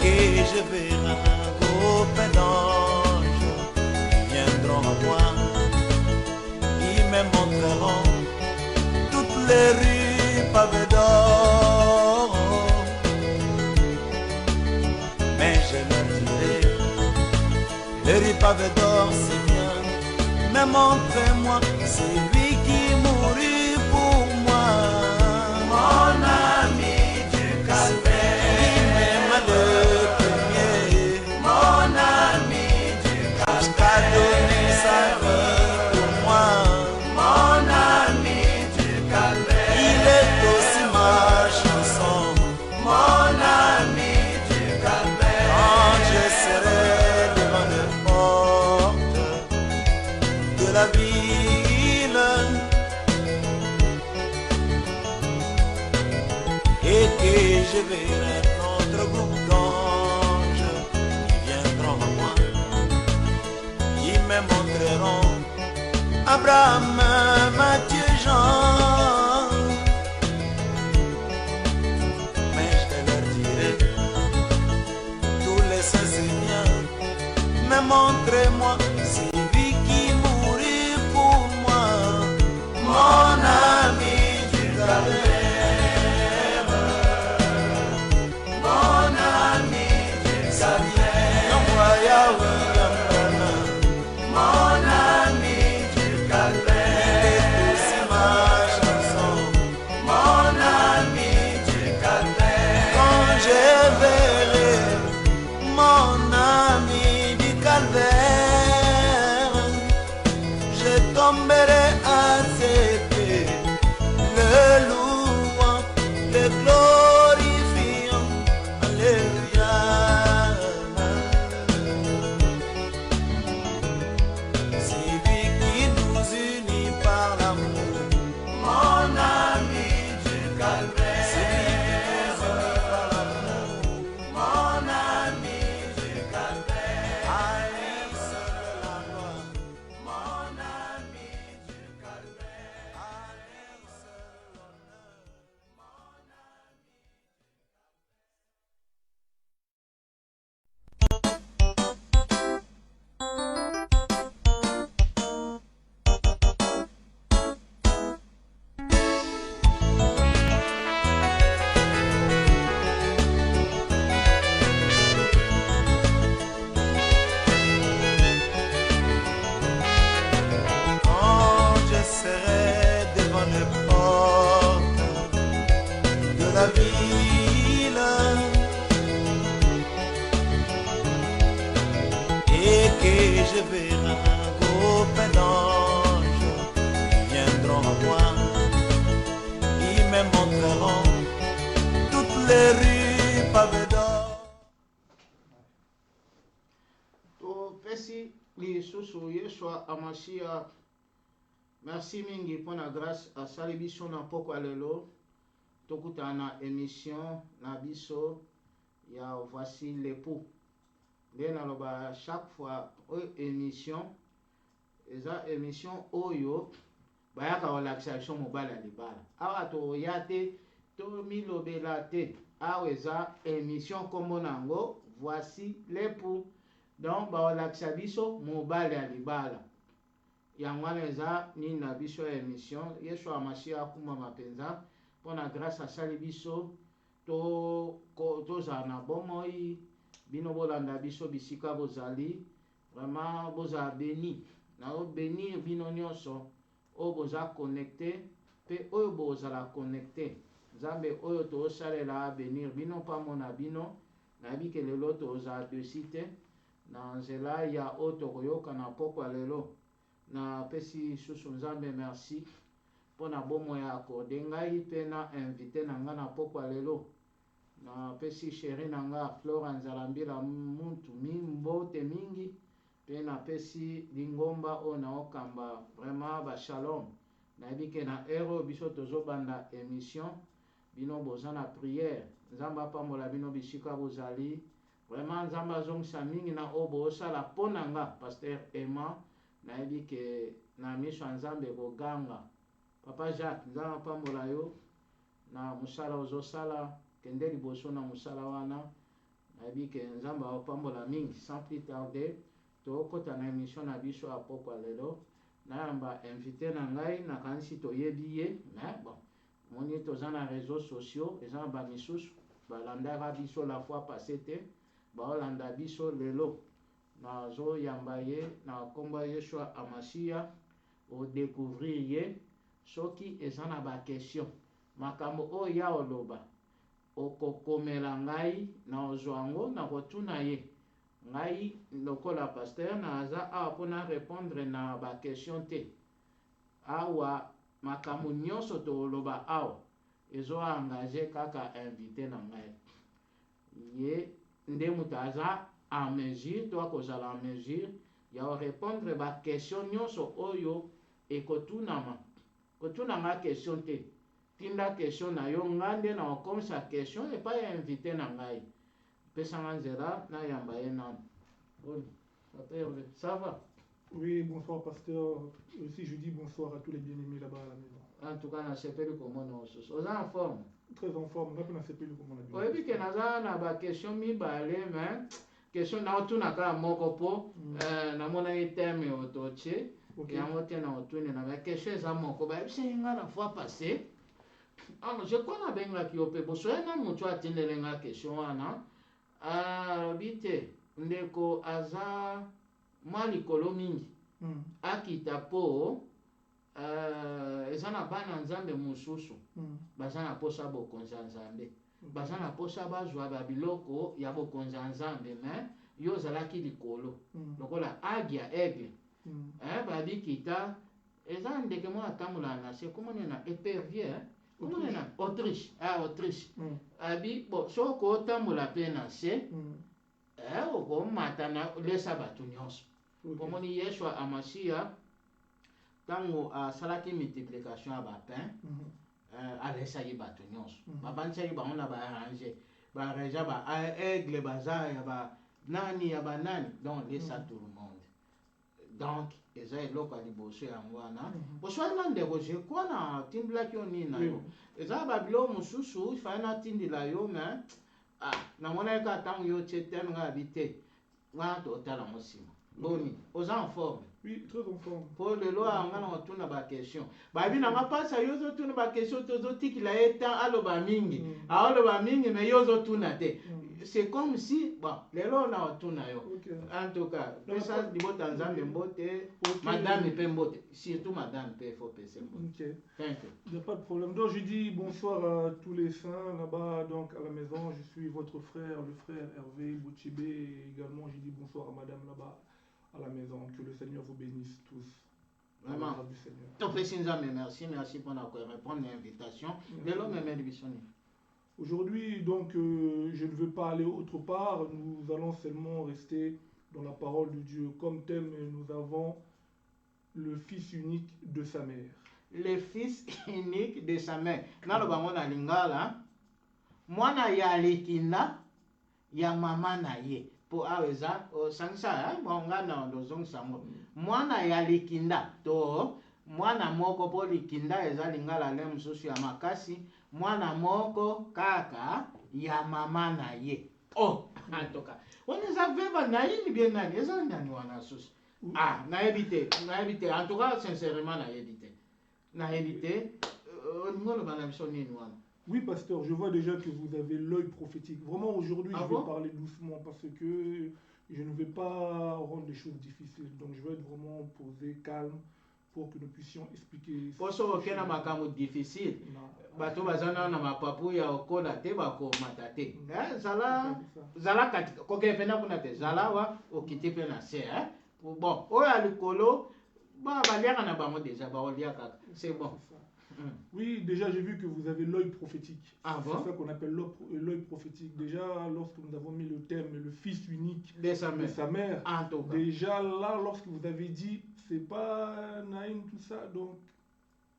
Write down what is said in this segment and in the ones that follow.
que je verrai un groupe d'anges qui viendront à moi, ils me montreront toutes les rues pavées d'or. Mais je leur dirai, les rues pavées d'or c'est bien, mais montrez-moi celui qui mourut pour moi. Mon ami du calvaire, qui m'aima le premier, mon ami du calvaire, jusqu'à donner sa vie pour moi. Mon ami du calvaire, il est aussi ma chanson. Mon ami du calvaire, quand je serai devant les portes de la ville, et que je verrai notre groupe d'anges qui viendront à moi, qui me montreront Abraham, Matthieu, Jean. Mais je leur dirai, tous les saints Seigneurs, mais montrez-moi celui qui mourut pour moi. Mon ami du calvaire, tomberai à ses pieds, le louant, le glorifiant, alléluia. C'est lui qui nous unit par l'amour, mon ami du calvaire. C'est lui qui nous unit par l'amour, mon ami du calvaire. À lui seul la gloire, mon ami du calvaire. À lui seul l'honneur, mon ami. Quand je serai devant les portes de la ville, et que je verrai un groupe d'anges qui viendront à moi, ils me montreront toutes les rues pavées d'or. To pesi lisusu Yeshua Amashia, merci mingi pona grâce asali biso na pokwa lelo tokutana na émission na biso ya voici l'époux. Nde naloba chaque fois oyo émission eza émission oyo bayaka kolakisa biso mobali ya libala. Awa toya te tomilobela te, awa eza émission kombo nango voici l'époux. Donc baolakisa biso mobali ya libala. Yango wana eza nini na biso ya émission. Yeshua Amashia akuma mapenza mpona grâce asali biso tozala na bomoi, bino bolanda biso bisika bozali, vraiment bozala béni. Na obénir bino nyonso oyo boza connecté mpe oyo bozala connecté. Nzambe oyo tozosalela bénir bino pamo na bino. Nayebi ke lelo tozala desi te na nzela ya oyo tokoyoka na pokwa lelo. Na pesi susu Nzambe merci mpona bomoi ya akorde ngai mpe na invité na nga na pokwa lelo. Na pesi chéri na nga Flora Nzalambila muntu mbote mingi, mpe na pesi lingomba oyo naokamba vraiment ba shalom. Nayebi ke na ere oyo biso tozobanda émission bino boza na prière. Nzambe apambola bino bisika bozali. Vraiment Nzambe azongisa mingi na oyo bozosala mpo na nga Pasteur Emma. Nayebi ke na miso ya Nzambe koganga. Papa Jacques, Nzambe apambola yo na musala ozosala, kende liboso na musala wana. nayebi ke nzambe aopambola mingi. Sans plus tarder tokota na émission na biso ya pokwa lelo nayamba invité na ngai nakanisi toyebi ye mais bon moni toza na réseaux sociaux eza na bamisusu balandaka biso la fois passé te baolanda biso lelo nazoyamba ye na kombo ya Yeshua Amasiya odécouvrir ye soki eza na baquestion makambo oyo ya oloba okokomela ngai na ozwa yango na kotuna ye ngai lokola pasteur naza awa mpona répondre na baquestion te awa makambo nyonso toloba awa ezoengage kaka invité na ngai ye nde moto aza en mesure to akozala en mesure ya korépondre baquestion nyonso oyo ekotunama kotunanga question te tinda question na yo nga nde na okomisa question epai ya invité na ngai pesanga nzela nayamba ye nano. Ça va? Oui, bonsoir pasteur. Aussi je dis bonsoir à tous les bien-aimés là-bas à la maison. En tout cas na sepeli komona osusu oza en forme? Très en forme, ngapi na sepeli komona bien. Oyebi ke naza na baquestion mibale mais question naotunaka moko mpo namona ye teme ototie yango te na otuni na baquestion eza moko bayebisi nga na fois passé je crois nabengaki yo mpe bosoye na motu atindelenga question wana alobi te ndeko aza mwa likolo mingi akita mpo eza na bana nzambe mosusu baza na posa bokonzi ya nzambe baza na posa bazwa babiloko ya bokonzi ya nzambe mais yo ozalaki likolo lokola agi ya aigle babi kita eza ndeke moko atambola na se komone na épervier komone na Autriche Autriche abi bon soko otambola mpe na se okomata na lesa bato nyonso komoni Yeshua Amasiya ntango asalaki multiplication ya bapain alesaki bato nyonso babandisaki bango na baarrange baaigle baza ya banani ya banani donc lesa tout le monde donc eza eloko ya liboso yango wana boswana ndeko jekwa na tindilaki yo nini na yo eza babilo mosusu ifai natindila yo mais namonaki kaka ntango yo tie teme nga yabi te nga totala mosima boni oza en forme? Oui, très en forme. Pour le loi nga na otuna baquestion babi nanga mpasa yo ozotuna baquestion tozotikila ye temps aloba mingi aoloba mingi mais yo ozotuna te c'est comme si bon lelo na otuna yo en tout cas pesa libota nzambe mbote madame mpe mbote surtout madame mpe faut pesa mbote. Il n'y a pas de problème. Donc je dis bonsoir à tous les saints là-bas donc à la maison. Je suis votre frère, le frère Hervé Boutchibé, et également je dis bonsoir à madame là-bas à la maison. Que le Seigneur vous bénisse tous. Vraiment. Merci pour répondre à l'invitation. Aujourd'hui, donc, je ne veux pas aller autre part. Nous allons seulement rester dans la parole de Dieu. Comme thème, nous avons le fils unique de sa mère. Le fils unique de sa mère. Nalobamona lingala. Mwana ya likinda ya mama na ye. Po aweza sangsa mwangana ndozong sango. Mwana ya likinda to mwana moko po likinda eza lingala le mususu ya makasi. Mwana moko kaka ya mama na ye. Antoka. Waneza veba na yini bien nani eza ndani wana susu. Naebite. En tout cas sincèrement naebite. Ngolo bana biso nini wana. Oui, pasteur, je vois déjà que vous avez l'œil prophétique. Vraiment, aujourd'hui, je vais parler doucement parce que je ne vais pas rendre les choses difficiles. Donc, je vais être vraiment posé, calme, pour que nous puissions expliquer. Pour ce qui est un difficile, bato bazana na mapapu ya okola te bako matate. Zala katika koke pena kuna te zala wa okiti pe na se bon oya likolo ba baliaka na bango déjà ba oliaka c'est bon. Oui, déjà j'ai vu que vous avez l'œil prophétique. C'est ça qu'on appelle l'œil prophétique. Déjà, lorsque nous avons mis le thème, le fils unique de sa mère, déjà là, lorsque vous avez dit, c'est pas Naïm, tout ça, donc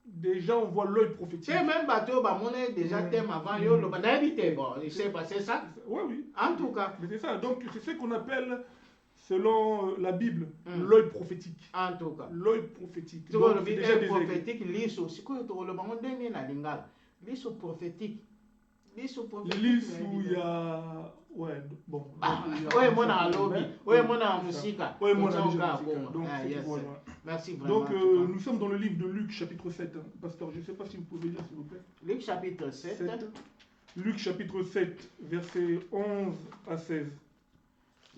déjà on voit l'œil prophétique. C'est même bateau, on déjà thème avant, bon, il s'est passé ça. Oui. En tout cas. Mais c'est ça, donc c'est ce qu'on appelle, selon la Bible, l'œil prophétique. En tout cas. L'œil prophétique. Donc, l'œil prophétique, l'œil prophétique. L'église où il y a... Ouais, bon. Oui, mon lobby. Oui, mon musique. Oui, mon Merci vraiment. Donc, nous sommes dans le livre de Luc, chapitre 7. Pasteur, je ne sais pas si vous pouvez lire, s'il vous plaît. Luc, chapitre 7. Luc, chapitre 7, versets 11 à 16.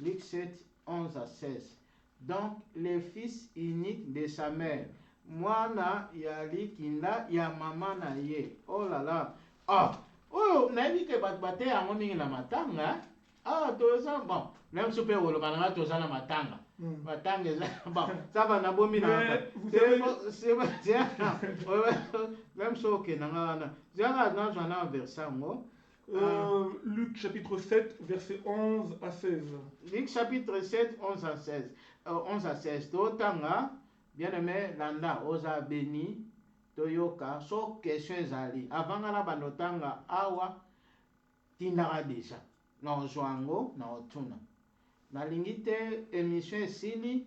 Luc 7, 11 à 16. Donc, le fils unique de sa mère. Mwana yali kinda ya mama na ye. Oh là là. Ah. Oh, nabi ke batbate yango mingi na matanga. Ah, toza bon. Même super wolo bananga toza na matanga. Matanga bon, ça va na bomi na. C'est même so ke nanga. Zanga dans un verset ngo. Luc chapitre 7, verset 11 à 16. Luc chapitre 7, 11 à 16. 11 à 16. Totanga, bien aimé, landa, osa béni, toyoka, so question zali. Avant la banotanga, awa, tindara déjà. Na ojoango, na otuna. Na lingite, émission sili,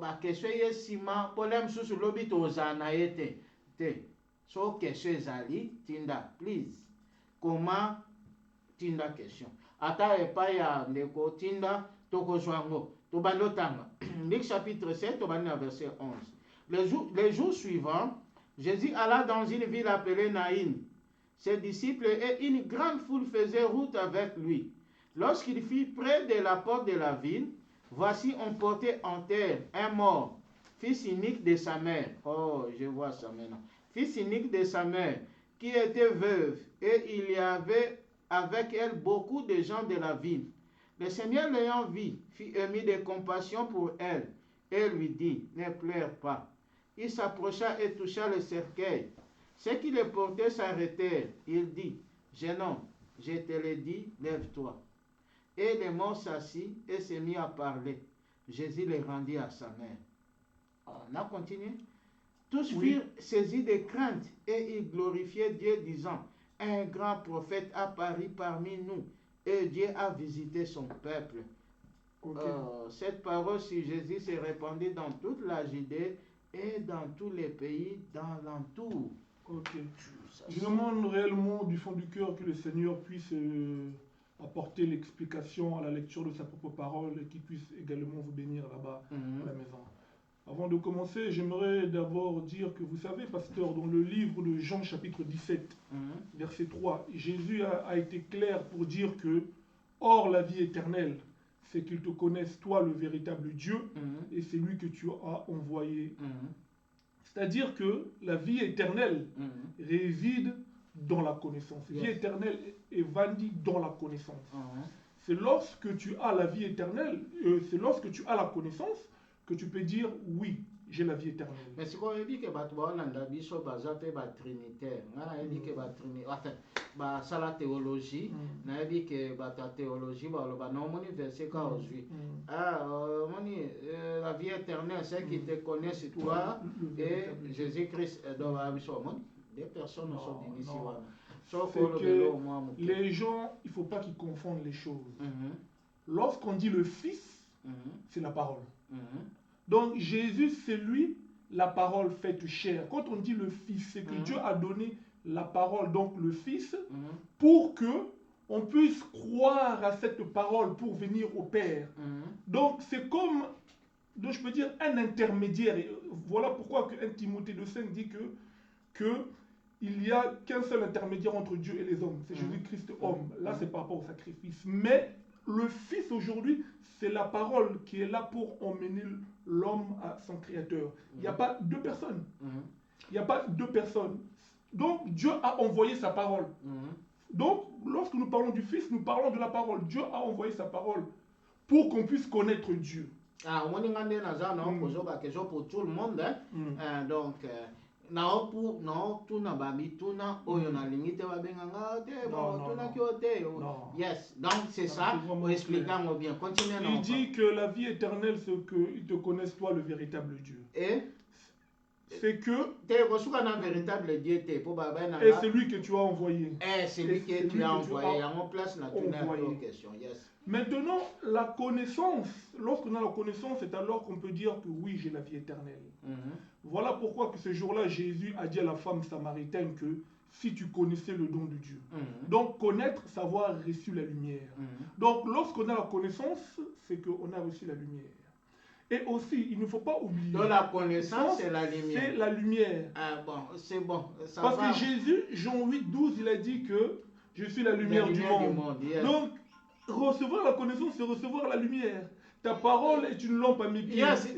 ba question yesima, polem susu lobi toza na yete. Te, so question zali, tinda, please. Comment tinda question ata epa ya ndeko tinda tokozwango tobalotanga. Luc chapitre 7 tobalina verset 11. Les jours suivants, Jésus alla dans une ville appelée Naïn. Ses disciples et une grande foule faisaient route avec lui. Lorsqu'il fut près de la porte de la ville, voici on portait en terre un mort, fils unique de sa mère. Oh, je vois ça maintenant. Fils unique de sa mère, qui était veuve, et il y avait avec elle beaucoup de gens de la ville. Le Seigneur l'ayant vu, fit ému de compassion pour elle, et lui dit, ne pleure pas. Il s'approcha et toucha le cercueil. Ceux qui le portaient s'arrêtèrent. Il dit, jeune homme, je te le dis, lève-toi. Et le mort s'assit et se mit à parler. Jésus le rendit à sa mère. On a continué. Tous furent saisis de crainte et ils glorifiaient Dieu disant, un grand prophète apparut parmi nous et Dieu a visité son peuple. Cette parole sur Jésus s'est répandue dans toute la Judée et dans tous les pays dans l'entour. Je demande réellement du fond du cœur que le Seigneur puisse apporter l'explication à la lecture de sa propre parole et qu'il puisse également vous bénir là-bas à la maison. Avant de commencer, j'aimerais d'abord dire que vous savez, pasteur, dans le livre de Jean chapitre 17, verset 3, Jésus a été clair pour dire que, or la vie éternelle, c'est qu'ils te connaissent, toi, le véritable Dieu, et c'est lui que tu as envoyé. C'est-à-dire que la vie éternelle réside dans la connaissance. Vie éternelle est vendue dans la connaissance. C'est lorsque tu as la vie éternelle, c'est lorsque tu as la connaissance, que tu peux dire oui, j'ai la vie éternelle. Mais c'est qu'on dit que la biso bazate ba trinitaire. On a dit que ba trinitaire. Enfin, ba sala théologie. On a dit que ba ta théologie ba le ba non moni verset ka aujourd'hui. Moni la vie éternelle, c'est qui te connaissent toi et Jésus-Christ dans la biso moni. Des personnes sont ici. Sauf que les gens, il faut pas qu'ils confondent les choses. Lorsqu'on dit le Fils, c'est la parole. Donc Jésus, c'est lui, la parole faite chair. Quand on dit le Fils, c'est que Dieu a donné la parole, donc le Fils, pour que on puisse croire à cette parole pour venir au Père. Donc c'est comme, donc je peux dire, un intermédiaire. Et voilà pourquoi que 1 Timothée 2,5 dit que il n'y a qu'un seul intermédiaire entre Dieu et les hommes. C'est Jésus-Christ homme. Là, c'est par rapport au sacrifice. Mais le Fils aujourd'hui, c'est la parole qui est là pour emmener l'homme à son Créateur. Il n'y a pas deux personnes. Il n'y a pas deux personnes. Donc Dieu a envoyé sa parole. Donc lorsque nous parlons du Fils, nous parlons de la parole. Dieu a envoyé sa parole pour qu'on puisse connaître Dieu. On est pour tout le monde. Donc non tout na babi tuna oyo na limite ba benganga te bon tuna kiote. Yes, donc c'est ça pour expliquer bien. Continuez. Il dit que la vie éternelle, c'est qu'ils te connaissent toi le véritable Dieu. Et c'est que véritable Dieu te pour baba na. Et c'est lui que tu as envoyé. Et c'est lui que tu as envoyé en place na une question. Yes. Maintenant, la connaissance, lorsqu'on a la connaissance, c'est alors qu'on peut dire que oui, j'ai la vie éternelle. Voilà pourquoi que ce jour-là, Jésus a dit à la femme samaritaine que si tu connaissais le don de Dieu. Donc, connaître, savoir reçu la lumière. Donc, lorsqu'on a la connaissance, c'est qu'on a reçu la lumière. Et aussi, il ne faut pas oublier. Donc la connaissance, c'est la lumière. C'est la lumière. Ah bon, c'est bon. Ça Parce va. que Jésus, Jean 8, 12, il a dit que je suis la lumière, du monde. Yes. Donc, recevoir la connaissance, c'est recevoir la lumière. Ta parole est une lampe à mes pieds. Yes.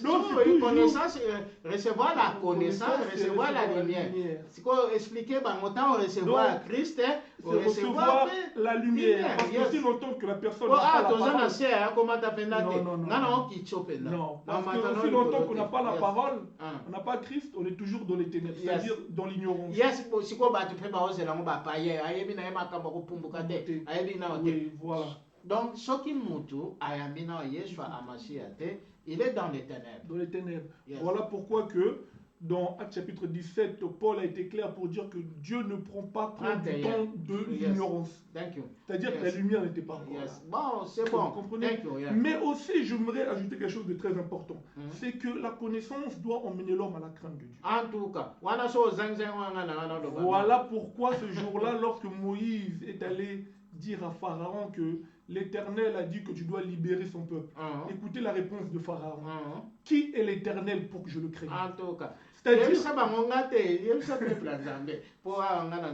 Donc, So, c'est une toujours... connaissance, recevoir la connaissance, recevoir la lumière. C'est quoi expliquer, bah, autant recevoir Christ, c'est recevoir la lumière. Parce que si longtemps que la personne n'a pas la parole... Non, parce que si longtemps qu'on n'a pas la parole, on n'a pas Christ, on est toujours dans les ténèbres, c'est-à-dire dans l'ignorance. Oui, voilà. Donc, ce qui mutu, ayamina Yeshua Amashiate, il est dans les ténèbres. Dans les ténèbres. Voilà pourquoi que dans Actes chapitre 17, Paul a été clair pour dire que Dieu ne prend pas compte du temps de l'ignorance. C'est-à-dire que la lumière n'était pas encore là. Bon, c'est bon. Vous comprenez? Mais aussi, j'aimerais ajouter quelque chose de très important. C'est que la connaissance doit emmener l'homme à la crainte de Dieu. En tout cas, voilà pourquoi ce jour-là, lorsque Moïse est allé dire à Pharaon que l'Éternel a dit que tu dois libérer son peuple. Écoutez la réponse de Pharaon. Qui est l'Éternel pour que je le craigne? En tout cas. C'est-à-dire...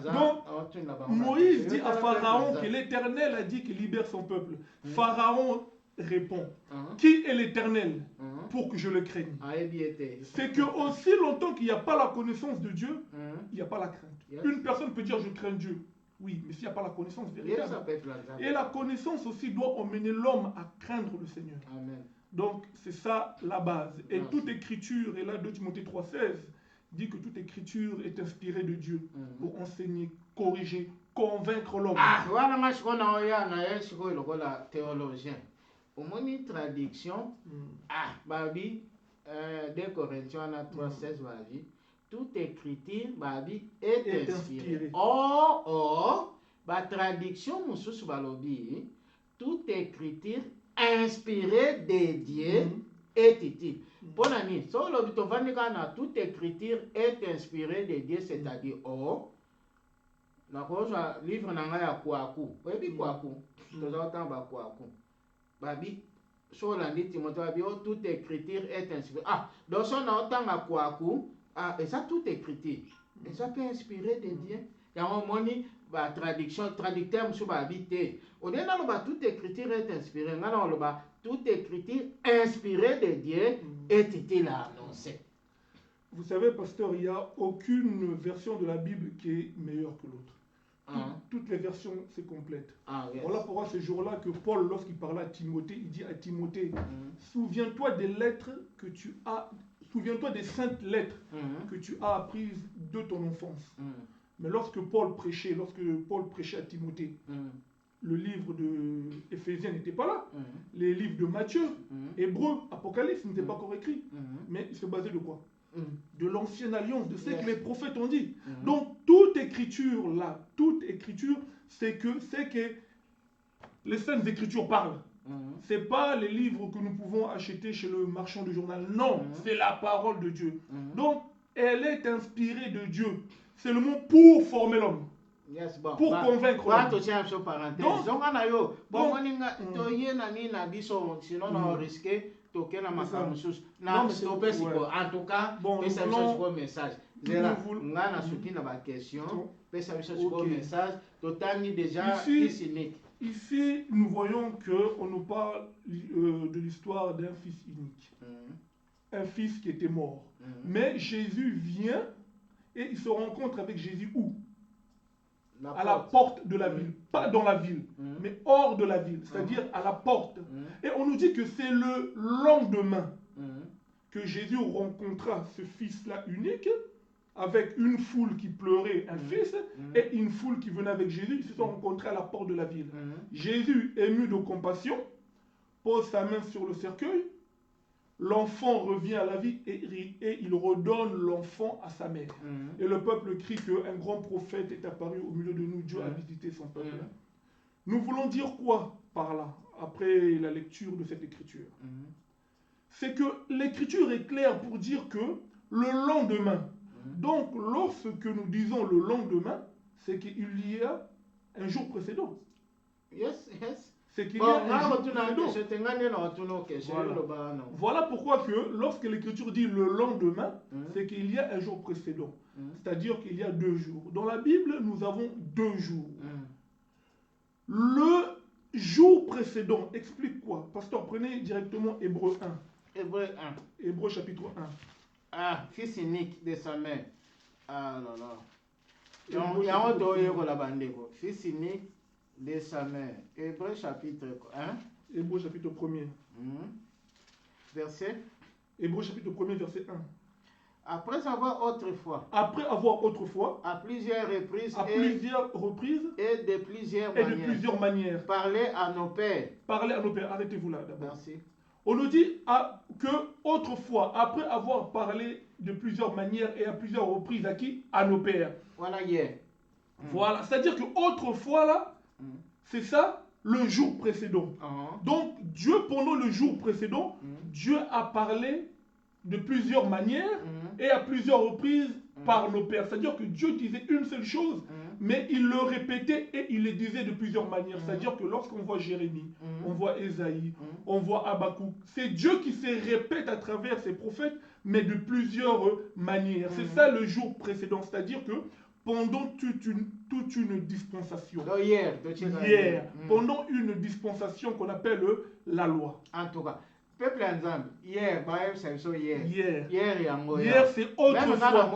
Donc, Moïse dit à Pharaon que l'Éternel a dit qu'il libère son peuple. Pharaon répond. Qui est l'Éternel pour que je le craigne? C'est que aussi longtemps qu'il n'y a pas la connaissance de Dieu, il n'y a pas la crainte. Une personne peut dire je crains Dieu. Oui, mais s'il n'y a pas la connaissance véritable. Et la connaissance aussi doit emmener l'homme à craindre le Seigneur. Amen. Donc, c'est ça la base. Et toute écriture, et là 2 Timothée 3,16 dit que toute écriture est inspirée de Dieu pour enseigner, corriger, convaincre l'homme. Ah, voilà, moi, je connais le théologien. Au moins, une traduction, Babi, 2 Corinthiens 3,16, Babi. Toute écriture babi est inspirée. Or, la traduction mususu balobi, toute écriture inspirée de Dieu est utile. Bon ami, so lobi to vanika toute écriture est inspirée de Dieu, c'est-à-dire na koza livre nanga ya kwaku. Webi kwaku. Toza tamba kwaku. Babi so la ndi Timothée babi toute écriture est inspirée. Donc so na tanga kwaku. Et ça, tout est écrit. Et ça peut inspirer des dieux. Il y a un moment, traducteur, sur habité. Au début, toute écriture est inspirée. Toute écriture inspirée des dieux est utile à annoncer. Vous savez, pasteur, il n'y a aucune version de la Bible qui est meilleure que l'autre. Toutes les versions, c'est complète. Voilà pourquoi ce jour-là que Paul, lorsqu'il parlait à Timothée, il dit à Timothée, souviens-toi des lettres que tu as. Souviens-toi des saintes lettres que tu as apprises de ton enfance. Mais lorsque Paul prêchait à Timothée, le livre de Éphésiens n'était pas là. Les livres de Matthieu, Hébreux, Apocalypse n'étaient pas encore écrits. Mais il se basait de quoi? De l'ancienne alliance, de ce que les prophètes ont dit. Donc toute écriture là, c'est que les saintes écritures parlent. C'est pas les livres que nous pouvons acheter chez le marchand de journal. Non, c'est la parole de Dieu. Donc, elle est inspirée de Dieu. C'est le mot pour former l'homme. Pour convaincre l'homme. En tout cas, message. Ici, nous voyons qu'on nous parle de l'histoire d'un fils unique. Un fils qui était mort. Mais Jésus vient et il se rencontre avec Jésus où? À la porte de la ville. Pas dans la ville, mais hors de la ville. C'est-à-dire à la porte. Et on nous dit que c'est le lendemain que Jésus rencontra ce fils-là unique avec une foule qui pleurait, un fils, et une foule qui venait avec Jésus. Ils se sont rencontrés à la porte de la ville. Jésus, ému de compassion, pose sa main sur le cercueil. L'enfant revient à la vie et il redonne l'enfant à sa mère. Et le peuple crie qu'un grand prophète est apparu au milieu de nous. Dieu a visité son peuple. Nous voulons dire quoi par là, après la lecture de cette écriture? C'est que l'écriture est claire pour dire que le lendemain, donc lorsque nous disons le lendemain, c'est qu'il y a un jour précédent. Yes, yes. C'est qu'il y Bon, a un là, jour on tourne en précédent. question, tengane na watuno question, Voilà. le bas, non. Voilà pourquoi que lorsque l'Écriture dit le lendemain, Mhm. c'est qu'il y a un jour précédent. Mhm. C'est-à-dire qu'il y a 2 jours. Dans la Bible, nous avons 2 jours. Mhm. Le jour précédent explique quoi? Pasteur, prenez directement Hébreu 1. Hébreu 1. Hébreu chapitre 1. Ah, fils unique de sa mère. Ah là là. Hébreu Il y a un chapitre doyer 1. pour la bande. Fils unique de sa mère. Hébreu chapitre 1. Hébreu chapitre 1er. Verset. Hébreu chapitre 1er, verset 1. Après avoir autrefois, Après avoir autrefois, à plusieurs reprises à plusieurs reprises et de plusieurs et de manières, plusieurs manières, parlé à nos pères. parlez à nos pères. Arrêtez-vous là d'abord. Merci. On nous dit que autrefois, après avoir parlé de plusieurs manières et à plusieurs reprises à qui? À nos pères. Voilà hier. Voilà, c'est-à-dire que autrefois là, c'est ça le jour précédent. Ah. Donc Dieu pendant le jour précédent, Dieu a parlé de plusieurs manières et à plusieurs reprises par nos pères. C'est-à-dire que Dieu disait une seule chose, mais il le répétait et il le disait de plusieurs manières. C'est-à-dire que lorsqu'on voit Jérémie, on voit Ésaïe, on voit Habakkuk, c'est Dieu qui se répète à travers ses prophètes, mais de plusieurs manières. C'est ça le jour précédent. C'est-à-dire que pendant toute une dispensation, Donc hier, pendant une dispensation qu'on appelle la loi. en tout cas, peuple ensemble, hier, bah, c'est ça hier. Hier, Yango, hier c'est autrefois. C'est ça.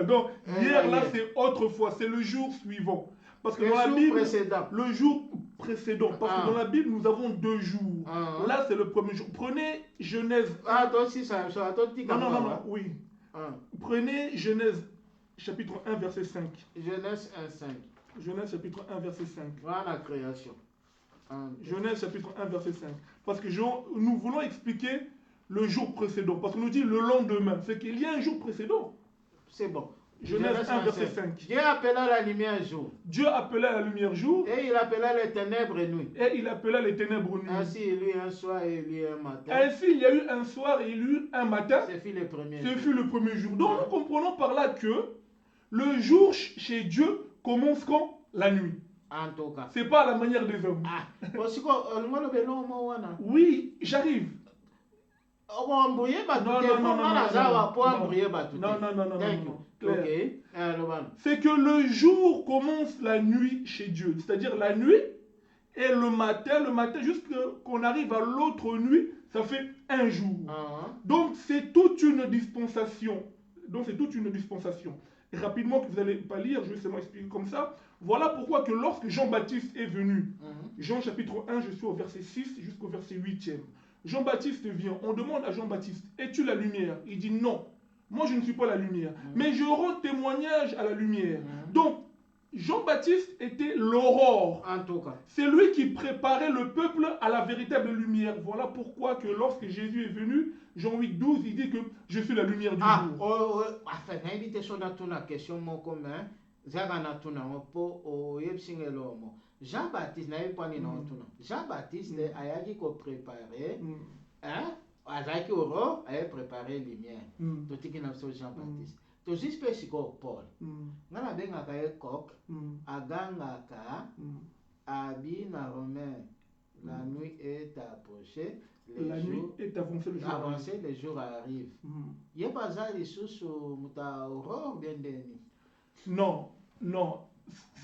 Donc, hier là, c'est autrefois, c'est le jour suivant. Parce que dans la Bible, le jour précédent, parce que dans la Bible, nous avons 2 jours. Là, c'est le premier jour. Prenez Genèse. Ah, toi aussi, ça, Non, oui. Prenez Genèse chapitre 1, verset 5. Genèse 1, 5. Genèse chapitre 1, verset 5. Voilà la création. Genèse chapitre 1, verset 5. Parce que nous voulons expliquer le jour précédent. Parce qu'on nous dit le lendemain. C'est qu'il y a un jour précédent. C'est bon. Genèse 1, verset 5. Dieu appela la lumière jour. Dieu appela la lumière jour. Et il appela les ténèbres nuit. Et il appela les ténèbres nuit. Ainsi il y eut un soir et il y eut un matin. Ainsi il y a eu un soir et il y eut un matin. Ce fut le premier Ce jour. fut le premier jour. Donc nous comprenons par là que le jour chez Dieu commence quand? La nuit. En tout cas. C'est pas à la manière des hommes. Ah, parce que oui, j'arrive. Non. C'est que le jour commence la nuit chez Dieu. C'est-à-dire la nuit et le matin jusqu'à qu'on arrive à l'autre nuit, ça fait un jour. Donc c'est toute une dispensation. Et rapidement, que vous n'allez pas lire, je vais seulement expliquer comme ça. Voilà pourquoi que lorsque Jean-Baptiste est venu, Jean chapitre 1, je suis au verset 6 jusqu'au verset 8e. Jean-Baptiste vient, on demande à Jean-Baptiste, es-tu la lumière? Il dit non, moi je ne suis pas la lumière, mais je rends témoignage à la lumière. Donc, Jean-Baptiste était l'aurore. En tout cas. C'est lui qui préparait le peuple à la véritable lumière. Voilà pourquoi que lorsque Jésus est venu, Jean 8, 12, il dit que je suis la lumière du jour. Enfin, invité sur la question commun. Jean-Baptiste n'avait pas ni Jean-Baptiste a dit qu'on préparait, Azaki Oro a préparé les lumières. Tout ce qui n'a pas Jean-Baptiste. Tout ce qui est Paul. Ngana benga ka coq, aganga ka, abi na romain. La nuit est approchée. La nuit est avancée, le jour avancé, les jours arrivent. Il y a pas ça les sous muta aurore bien deni. Non.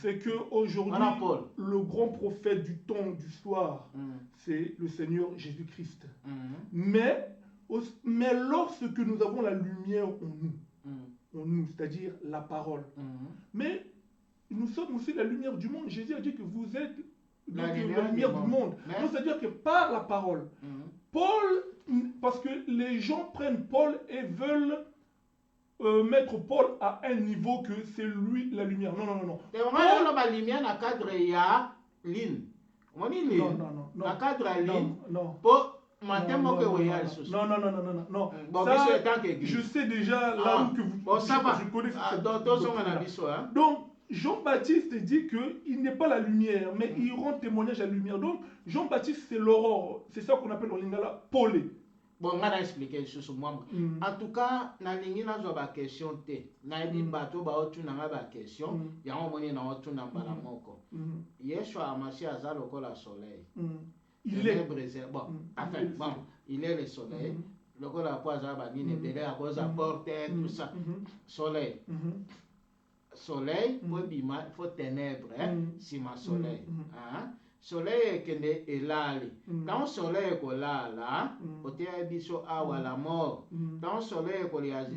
C'est que aujourd'hui, le grand prophète du temps du soir, c'est le Seigneur Jésus-Christ. Mais lorsque nous avons la lumière en nous, c'est-à-dire la parole, mais nous sommes aussi la lumière du monde. Jésus a dit que vous êtes la lumière du monde. Donc, c'est-à-dire que par la parole, Paul, parce que les gens prennent Paul et veulent mettre Paul à un niveau que c'est lui la lumière. Non. Et on a la lumière dans le cadre il y a l'île. On est l'île. Non. Dans le cadre l'île. Non. Non. Ça, je sais déjà là où que vous. Bon, ça va. Je connais ça. Donc, Jean-Baptiste dit qu'il n'est pas la lumière, mais il rend témoignage à la lumière. Donc, Jean-Baptiste, c'est l'aurore. C'est ça qu'on appelle en lingala Paulé. bon nga na expliquer lisusu mwa en tout cas nalingi nazwa baquestion te nayebi bato baotuna nga baquestion yango omoni na otuna mbala moko Yeshua Amasi aza lokola soleil il est brisé bon enfin bon il est le soleil lokola po aza banini ebele akoza porte tout ça soleil soleil po bima fo ténèbre sima soleil soleil ekende elali tant soleil ekolala oteya biso awa la mort tant soleil ekoli ya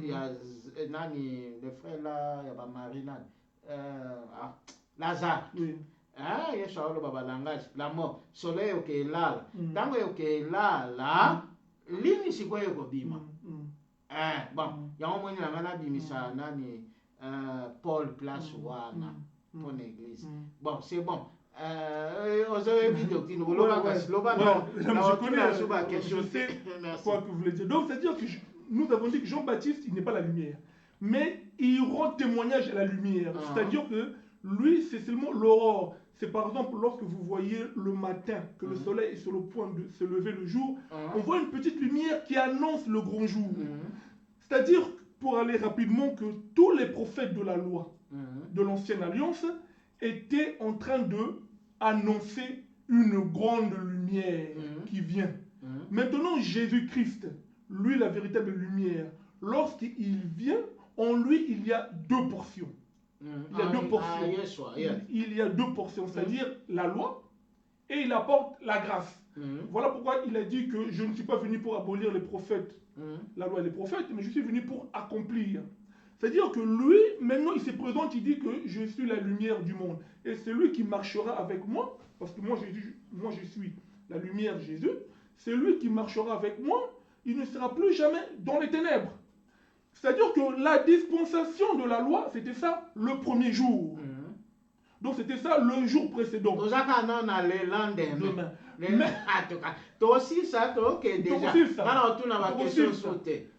nani le frère là ya bamari nani Lazare Yesu aloba balangage la mort soleil okelala ntango ekelala lini sikoyo ekobima bon yango moni nanga nabimisa nani Paul place wana pour l'église bon c'est bon je sais quoi que vous voulez dire. Donc, c'est-à-dire que nous avons dit que Jean-Baptiste, il n'est pas la lumière. Mais il rend témoignage à la lumière. C'est-à-dire que lui, c'est seulement l'aurore. C'est par exemple lorsque vous voyez le matin que le soleil est sur le point de se lever le jour, on voit une petite lumière qui annonce le grand jour. C'est-à-dire, pour aller rapidement, que tous les prophètes de la loi de l'ancienne alliance étaient en train de annoncer une grande lumière qui vient. Maintenant, Jésus-Christ, lui la véritable lumière, lorsqu'il vient, en lui, il y a deux portions. Il y a deux portions. Il y a deux portions, c'est-à-dire la loi et il apporte la grâce. Voilà pourquoi il a dit que je ne suis pas venu pour abolir les prophètes, la loi et les prophètes, mais je suis venu pour accomplir. C'est-à-dire que lui, maintenant, il se présente, il dit que je suis la lumière du monde. Et c'est lui qui marchera avec moi, parce que moi je suis la lumière de Jésus. C'est lui qui marchera avec moi, il ne sera plus jamais dans les ténèbres. C'est-à-dire que la dispensation de la loi, c'était ça le premier jour. Donc c'était ça le jour précédent.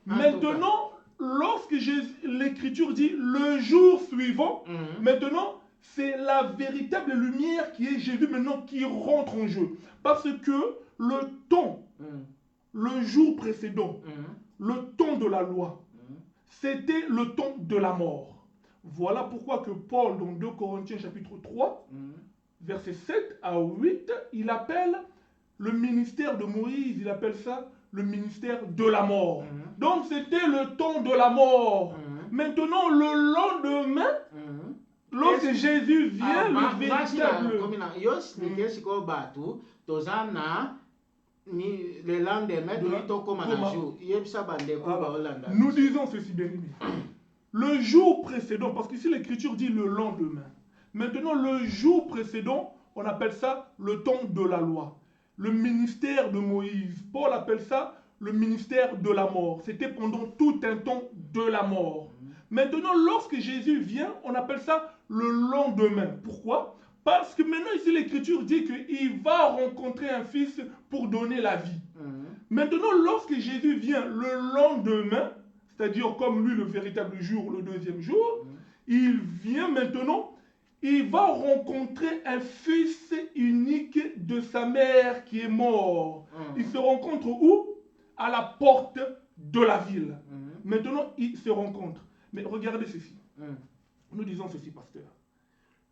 Maintenant, lorsque l'Écriture dit le jour suivant, maintenant, c'est la véritable lumière qui est Jésus maintenant qui rentre en jeu. Parce que le temps, le jour précédent, le temps de la loi, c'était le temps de la mort. Voilà pourquoi que Paul, dans 2 Corinthiens chapitre 3, versets 7 à 8, il appelle le ministère de Moïse, il appelle ça le ministère de la mort. Donc c'était le temps de la mort. Maintenant, le lendemain, lorsque Jésus vient, le véritable... Nous disons ceci, bien aimé. Le jour précédent, parce qu'ici l'Écriture dit le lendemain. Maintenant, le jour précédent, on appelle ça le temps de la loi. Le ministère de Moïse, Paul appelle ça le ministère de la mort. C'était pendant tout un temps de la mort. Maintenant, lorsque Jésus vient, on appelle ça le lendemain. Pourquoi? Parce que maintenant, ici, l'Écriture dit qu'il va rencontrer un fils pour donner la vie. Maintenant, lorsque Jésus vient le lendemain, c'est-à-dire comme lui, le véritable jour, le deuxième jour, il vient maintenant, il va rencontrer un fils unique de sa mère qui est mort. Il se rencontre où? À la porte de la ville. Maintenant, ils se rencontrent. Mais regardez ceci. Nous disons ceci, pasteur.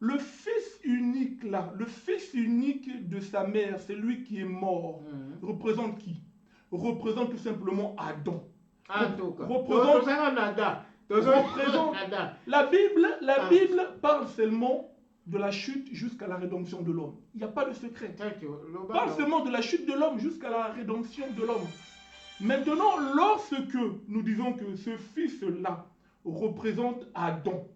Le fils unique là, le fils unique de sa mère, c'est lui qui est mort, représente qui? Représente tout simplement Adam. Représente la Bible parle seulement de la chute jusqu'à la rédemption de l'homme. Il n'y a pas de secret. Parle seulement de la chute de l'homme jusqu'à la rédemption de l'homme. Maintenant, lorsque nous disons que ce fils-là représente Adam,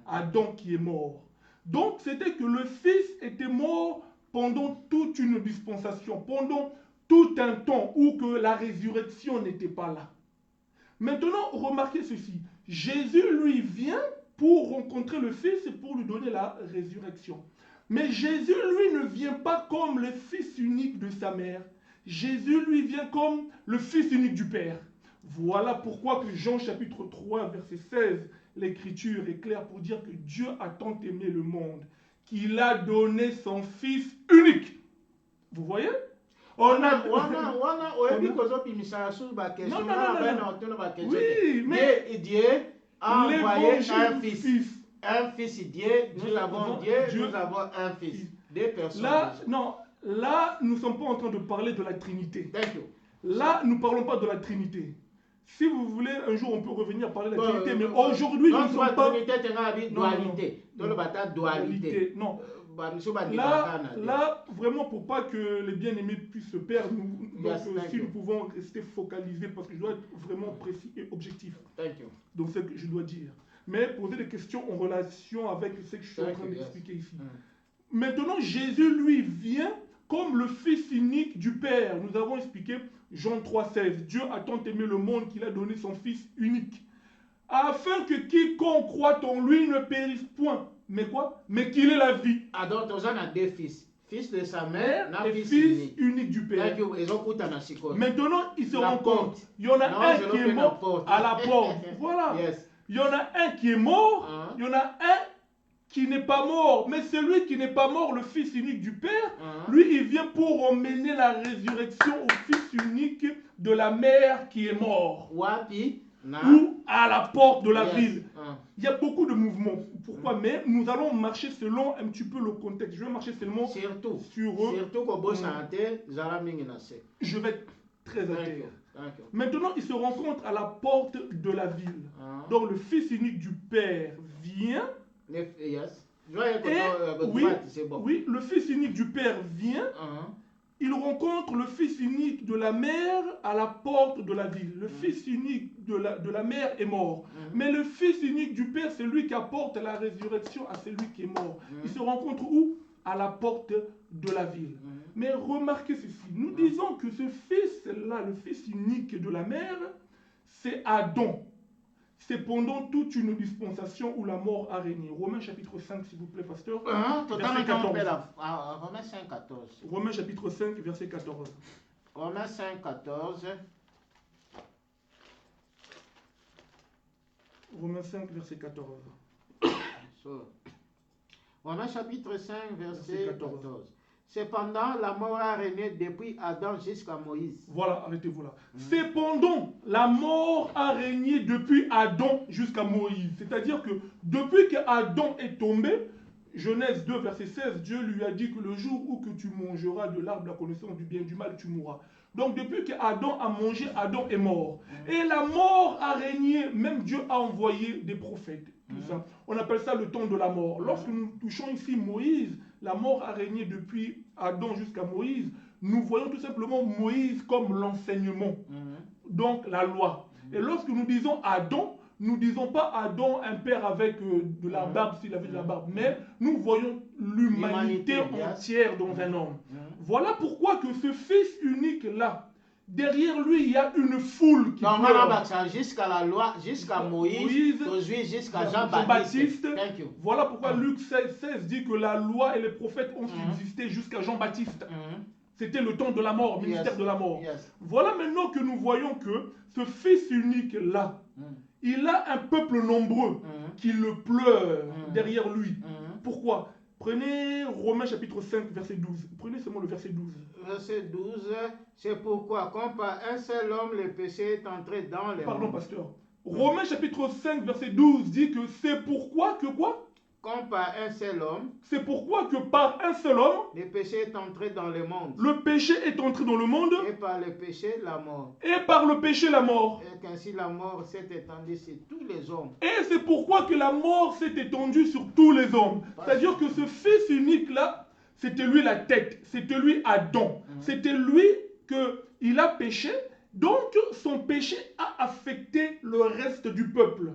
Adam qui est mort, donc c'était que le fils était mort pendant toute une dispensation, pendant tout un temps où que la résurrection n'était pas là. Maintenant, remarquez ceci. Jésus, lui, vient pour rencontrer le Fils et pour lui donner la résurrection. Mais Jésus, lui, ne vient pas comme le Fils unique de sa mère. Jésus, lui, vient comme le Fils unique du Père. Voilà pourquoi que Jean chapitre 3, verset 16, l'Écriture est claire pour dire que Dieu a tant aimé le monde qu'il a donné son Fils unique. Vous voyez? wana oyebi kozopimisa sur bakestion Non, non, non, wana non. baotuna bakestion Oui, mais Dieu a envoyé un du fils. Un fils Dieu, nous avons Dieu, nous avons un fils. Deux personnes. Là, non, là, nous ne sommes pas en train de parler de la Trinité. Thank you. Là, nous ne parlons pas de la Trinité. Si vous voulez, un jour, on peut revenir parler de la Trinité, mais aujourd'hui, nous ne sommes pas... Trinité, dualité. Dualité. Non. Là, vraiment, pour pas que les bien-aimés puissent se perdre, si nous pouvons rester focalisés, parce que je dois être vraiment précis et objectif. Thank you. Donc, c'est ce que je dois dire. Mais poser des questions en relation avec ce que je suis en train d'expliquer ici. Maintenant, Jésus, lui, vient comme le Fils unique du Père. Nous avons expliqué Jean 3,16. Dieu a tant aimé le monde qu'il a donné son Fils unique, afin que quiconque croit en lui ne périsse point. Mais quoi? Mais qu'il ait la vie. Ah, donc, on a deux fils. Fils de sa mère et fils unique du Père. Maintenant, ils se rencontrent. Il y en a un qui est mort à la porte. Voilà. Yes. Il y en a un qui est mort. Il y en a un qui n'est pas mort. Mais celui qui n'est pas mort, le Fils unique du Père, lui, il vient pour emmener la résurrection au Fils unique de la mère qui est mort. Ou à la porte de la ville. Il y a beaucoup de mouvements. Pourquoi? Mais nous allons marcher selon un petit peu le contexte. Je vais marcher seulement sur eux. Surtout je vais être très intègre. Maintenant, ils se rencontrent à la porte de la ville. Donc le Fils unique du Père vient. Oui, le Fils unique du Père vient. Il rencontre le Fils unique de la mère à la porte de la ville. Le Fils unique de la mère est mort. Mais le Fils unique du Père, c'est lui qui apporte la résurrection à celui qui est mort. Ils se rencontrent où? À la porte de la ville. Mais remarquez ceci. Nous disons que ce Fils-là, le Fils unique de la mère, c'est Adam. C'est pendant toute une dispensation où la mort a régné. Romains chapitre 5, s'il vous plaît, pasteur. Verset 14. Romains 5, 14. Romains chapitre 5, verset 14. Romains 5, 14. Romains 5, verset 14. Romains chapitre 5, verset 14. Cependant, la mort a régné depuis Adam jusqu'à Moïse. Voilà, arrêtez-vous là. Cependant, la mort a régné depuis Adam jusqu'à Moïse. C'est-à-dire que depuis qu'Adam est tombé, Genèse 2, verset 16, Dieu lui a dit que le jour où que tu mangeras de l'arbre de la connaissance du bien et du mal, tu mourras. Donc depuis qu'Adam a mangé, Adam est mort. Et la mort a régné, même Dieu a envoyé des prophètes. Tout ça. On appelle ça le temps de la mort. Lorsque nous touchons ici Moïse, la mort a régné depuis Adam jusqu'à Moïse. Nous voyons tout simplement Moïse comme l'enseignement, donc la loi. Et lorsque nous disons Adam, nous ne disons pas Adam, un père avec de la barbe s'il avait de la barbe, mais nous voyons l'humanité entière dans un homme. Voilà pourquoi que ce Fils unique-là, derrière lui, il y a une foule qui pleure. Jusqu'à la loi, jusqu'à Moïse, jusqu'à Jean-Baptiste. Voilà pourquoi Luc 16 dit que la loi et les prophètes ont subsisté jusqu'à Jean-Baptiste. C'était le temps de la mort, ministère de la mort. Voilà maintenant que nous voyons que ce Fils unique-là, il a un peuple nombreux qui le pleure derrière lui. Pourquoi? Prenez Romains chapitre 5, verset 12. Prenez seulement le verset 12. Verset 12, c'est pourquoi, comme par un seul homme, le péché est entré dans les mondes. Pardon, pasteur. Romains chapitre 5, verset 12 dit que c'est pourquoi que quoi? Comme par un seul homme. C'est pourquoi que par un seul homme, le péché est entré dans le monde. Le péché est entré dans le monde. Et par le péché, la mort. Et par le péché, la mort. Et qu'ainsi la mort s'est étendue sur tous les hommes. Et c'est pourquoi que la mort s'est étendue sur tous les hommes. C'est-à-dire que ce Fils unique-là, c'était lui la tête. C'était lui Adam. C'était lui qu'il a péché. Donc, son péché a affecté le reste du peuple.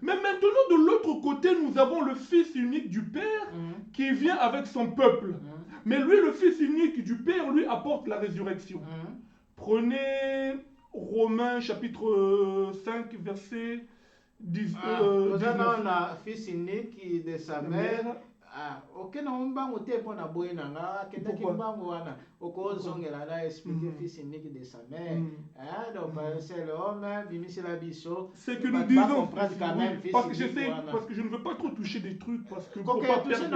Mais maintenant, de l'autre côté, nous avons le Fils unique du Père qui vient avec son peuple. Mais lui, le Fils unique du Père, lui apporte la résurrection. Prenez Romains chapitre 5, verset 10. Nous avons le Fils unique de sa mère. Ok, okena mbango te mpo na boye na nga akendaki mbango wana okozongela na expliquer fils unique de sa mère. Donc c'est l'homme bimisela biso. C'est que nous disons parce que je ne veux pas trop toucher des trucs parce que pour pas perdre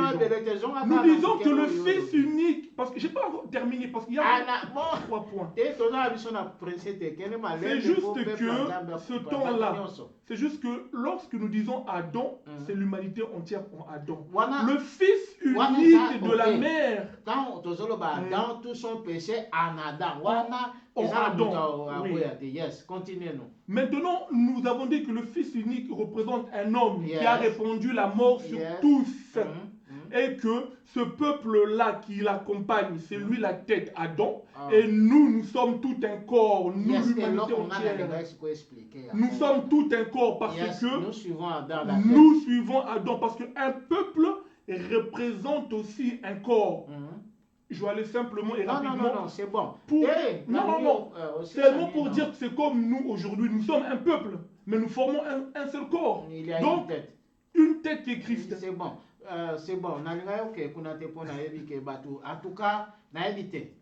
les gens. Nous disons que le fils unique, parce que j'ai pas encore terminé parce qu'il y a 3 points. C'est juste que ce temps-là, c'est juste que lorsque nous disons Adam, c'est l'humanité entière en Adam. Le fils unique de la mère. Dans tout son péché en Adam. Yes, continuez-nous. Maintenant, nous avons dit que le fils unique représente un homme qui a répandu la mort sur tous. Et que ce peuple-là qui l'accompagne, c'est lui la tête, Adam, et nous sommes tout un corps, nous l'humanité entière. Nous sommes tout un corps parce que nous suivons Adam, parce qu'un peuple représente aussi un corps. Je vais aller simplement et rapidement. Non, c'est bon. Seulement pour dire que c'est comme nous aujourd'hui, nous sommes un peuple, mais nous formons un seul corps. Donc, une tête qui est Christ. C'est bon. C'est bon. En tout cas, na évité.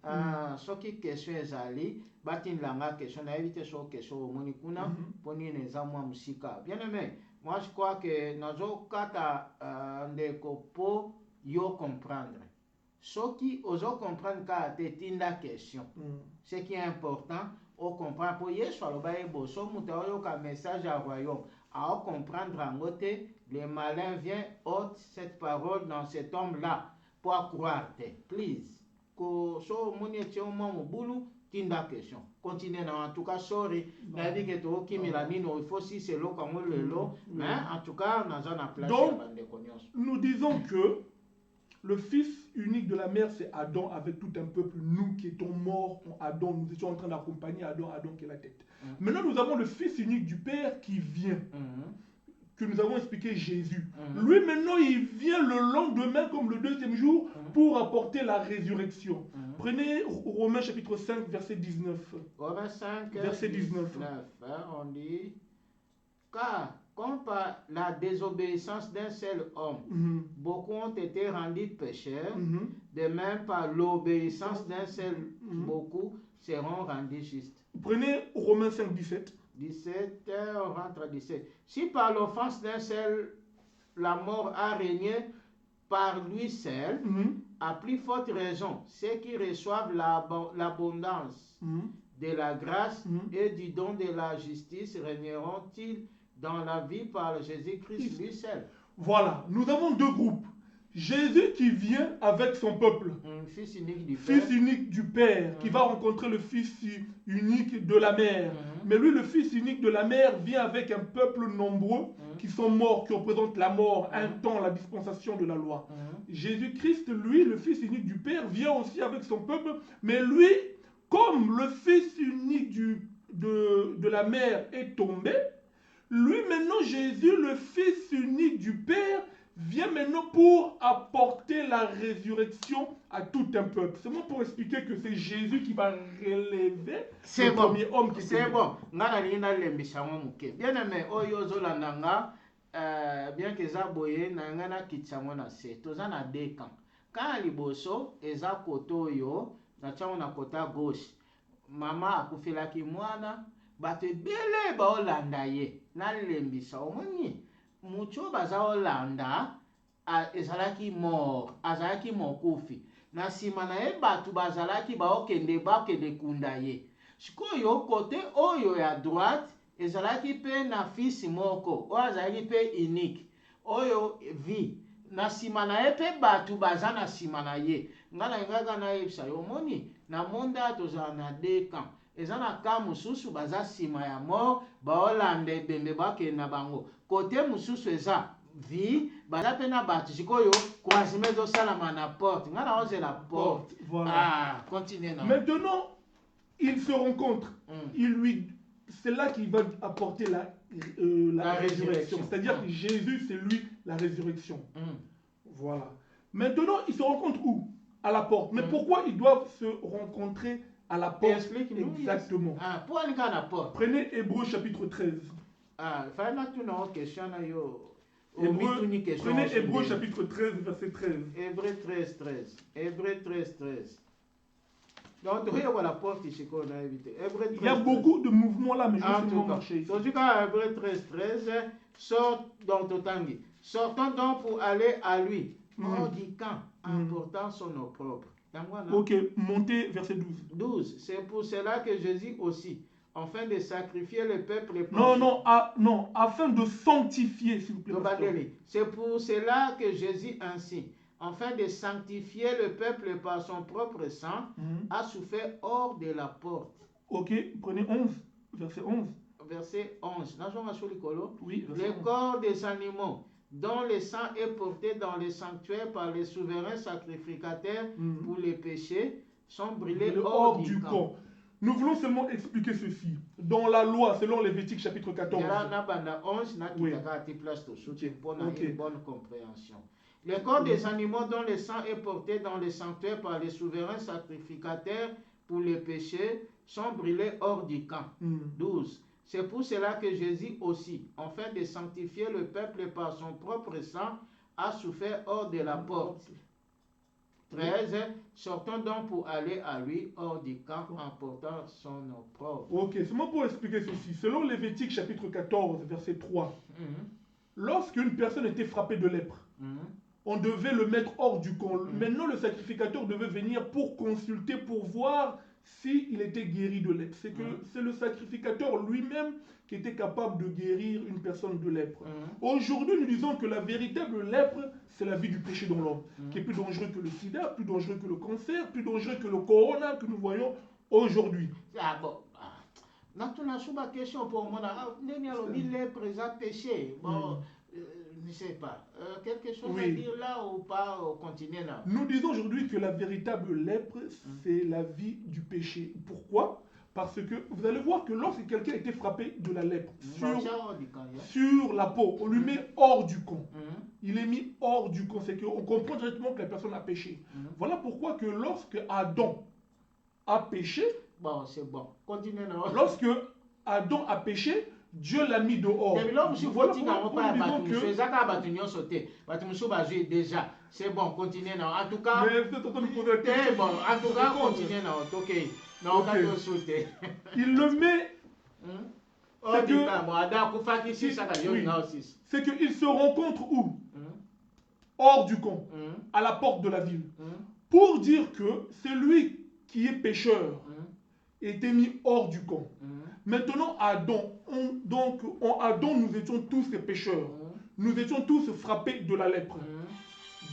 Soki question ezali, batin langa question na évité so question omoni kuna poni neza mwa musika. Bien aimé, moi je crois que nazo kata ndeko po yo comprendre. Soki ozo comprendre ka te tinda question. Ce qui est important, on comprend pour yeso aloba ebo so muta oyo ka message à royaume. À comprendre en côté, le malin vient ôte cette parole dans cet homme-là pour croire. Please. Ko so moni etio mo bulu tinda question. Continuez en tout cas sorry. Na dit que to kimila nino il faut si c'est lo comme le lo, mais en tout cas on a une place à de connaissance. Nous disons que le fils unique de la mère, c'est Adam avec tout un peuple. Nous qui étions morts en Adam, nous étions en train d'accompagner Adam qui est la tête. Maintenant, nous avons le fils unique du Père qui vient, que nous avons expliqué Jésus. Lui, maintenant, il vient le lendemain, comme le deuxième jour, pour apporter la résurrection. Prenez Romains chapitre 5, verset 19. Romains 5, verset 19. On dit, car comme par la désobéissance d'un seul homme, beaucoup ont été rendus pécheurs, de même par l'obéissance d'un seul, beaucoup seront rendus justes. Prenez Romains 5, 17. 17, on rentre à 17. Si par l'offense d'un seul, la mort a régné par lui seul, à plus forte raison, ceux qui reçoivent l'abondance de la grâce et du don de la justice régneront-ils dans la vie par Jésus-Christ lui seul. Voilà, nous avons deux groupes. Jésus qui vient avec son peuple, fils unique du Père, qui va rencontrer le fils unique de la mère. Mais lui, le fils unique de la mère, vient avec un peuple nombreux qui sont morts, qui représentent la mort, un temps, la dispensation de la loi. Jésus-Christ, lui, le fils unique du Père, vient aussi avec son peuple, mais lui, comme le fils unique de la mère est tombé, lui maintenant, Jésus, le fils unique du Père, vient maintenant pour apporter la résurrection à tout un peuple. C'est moi pour expliquer que c'est Jésus qui va relever le premier homme qui est C'est bon. Bien aimé, bien que Zaboye na kitsango na se, toza na deux camps. Quand liboso eza koto yo, na tsango na kota gauche. Mama akufelaki mwana, bato ebele baolanda ye, na lembisa omoni. Mucho baza olanda ezalaki mort, azalaki mokufi. Na sima na ye batu bazalaki bakende kunda ye. Sikoyo kote oyo ya droite ezalaki pe na fils moko, oyo azalaki pe unique. Oyo vie. Na sima na ye pe batu baza na sima na ye. Ngana ngaga na yebisa yo moni na monda tozala na deux camps. Eza na ka mususu baza sima ya mort baolanda ebembe bakenda bango. Côté mususu eza vie baza pe na batu sikoyo croisement ezosalama na porte ngana oze la porte. Voilà. Continue. Maintenant ils se rencontrent. C'est là qu'il va apporter la résurrection. C'est-à-dire que Jésus, c'est lui la résurrection. Voilà. Maintenant, ils se rencontrent où? À la porte. Mais pourquoi ils doivent se rencontrer à la porte? Exactement. Pour aller à la porte. Prenez Hébreux chapitre 13. Prenez Hébreux chapitre 13, verset 13. Hébreux 13, 13. Hébreux 13, 13. Donc, tu vois la porte ici qu'on a évité. Il y a beaucoup de mouvements là, mais je vais seulement marcher ici. En tout cas, Hébreux 13, 13, sort dans Totangi. Sortons donc pour aller à lui, hors du camp, en portant son nom propre. Ok, montez verset 12. 12. C'est pour cela que Jésus aussi, afin de sacrifier le peuple. Non, afin de sanctifier, s'il vous plaît. C'est pour cela que Jésus ainsi, afin de sanctifier le peuple par son propre sang, a souffert hors de la porte. Ok, prenez 11, verset 11. Verset 11. Oui, le corps des animaux, dont le sang est porté dans les sanctuaires par les souverains sacrificateurs pour les péchés, sont brûlés hors du camp. Nous voulons seulement expliquer ceci. Dans la loi, selon Lévitique chapitre 14. Une bonne compréhension. Le corps des animaux dont le sang est porté dans les sanctuaires par les souverains sacrificateurs pour les péchés sont brûlés hors du camp. 12. C'est pour cela que Jésus aussi, afin de sanctifier le peuple par son propre sang, a souffert hors de la porte. 13. Sortons donc pour aller à lui hors du camp en portant son nom propre. Ok, seulement pour expliquer ceci. Selon Lévitique chapitre 14, verset 3, lorsqu'une personne était frappée de lèpre, on devait le mettre hors du camp. Maintenant, le sacrificateur devait venir pour consulter, pour voir s'il était guéri de lèpre. C'est le sacrificateur lui-même qui était capable de guérir une personne de lèpre. Aujourd'hui, nous disons que la véritable lèpre, c'est la vie du péché dans l'homme, qui est plus dangereux que le sida, plus dangereux que le cancer, plus dangereux que le corona que nous voyons aujourd'hui. Ah bon. Maintenant, sur ma question pour moi, lèpre, péché. Bon, je ne sais pas. Quelque chose à dire là ou pas, continuer là? Nous disons aujourd'hui que la véritable lèpre, c'est la vie du péché. Pourquoi? Parce que vous allez voir que lorsque quelqu'un était frappé de la lèpre sur la peau, on lui met hors du camp. Il est mis hors du camp. C'est qu'on comprend directement que la personne a péché. Voilà pourquoi que lorsque Adam a péché, bon, c'est bon. Continuez là. Lorsque Adam a péché, Dieu l'a mis dehors. Déjà, c'est bon, continuez là. En tout cas, continuez là. Ok. Non, il le met. C'est qu'il se rencontre où? Hors du camp, à la porte de la ville. Pour dire que c'est lui qui est pécheur était mis hors du camp. Maintenant, Adam, Adam, nous étions tous des pécheurs. Nous étions tous frappés de la lèpre.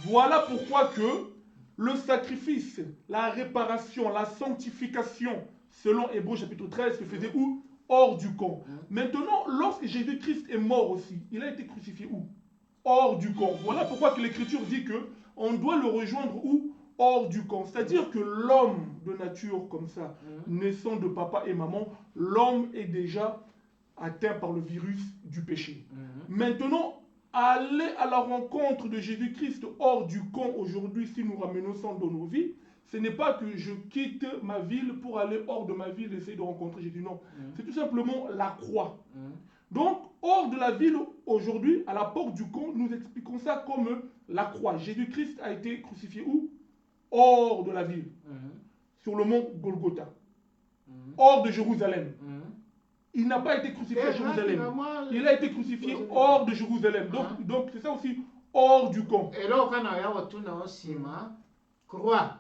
Voilà pourquoi que le sacrifice, la réparation, la sanctification, selon Hébreux chapitre 13, se faisait où? Hors du camp. Maintenant, lorsque Jésus-Christ est mort aussi, il a été crucifié où? Hors du camp. Voilà pourquoi que l'Écriture dit que on doit le rejoindre où? Hors du camp. C'est-à-dire que l'homme de nature comme ça, naissant de papa et maman, l'homme est déjà atteint par le virus du péché. Maintenant, aller à la rencontre de Jésus-Christ hors du camp aujourd'hui, si nous ramenons ça dans nos vies, ce n'est pas que je quitte ma ville pour aller hors de ma ville et essayer de rencontrer Jésus. Non, c'est tout simplement la croix. Donc, hors de la ville aujourd'hui, à la porte du camp, nous expliquons ça comme la croix. Jésus-Christ a été crucifié où? Hors de la ville, sur le mont Golgotha, hors de Jérusalem. Il n'a pas été crucifié à Jérusalem. Il a été crucifié hors de Jérusalem. Donc c'est ça aussi, hors du camp. Et là, quand on a retourné au ciment, croix.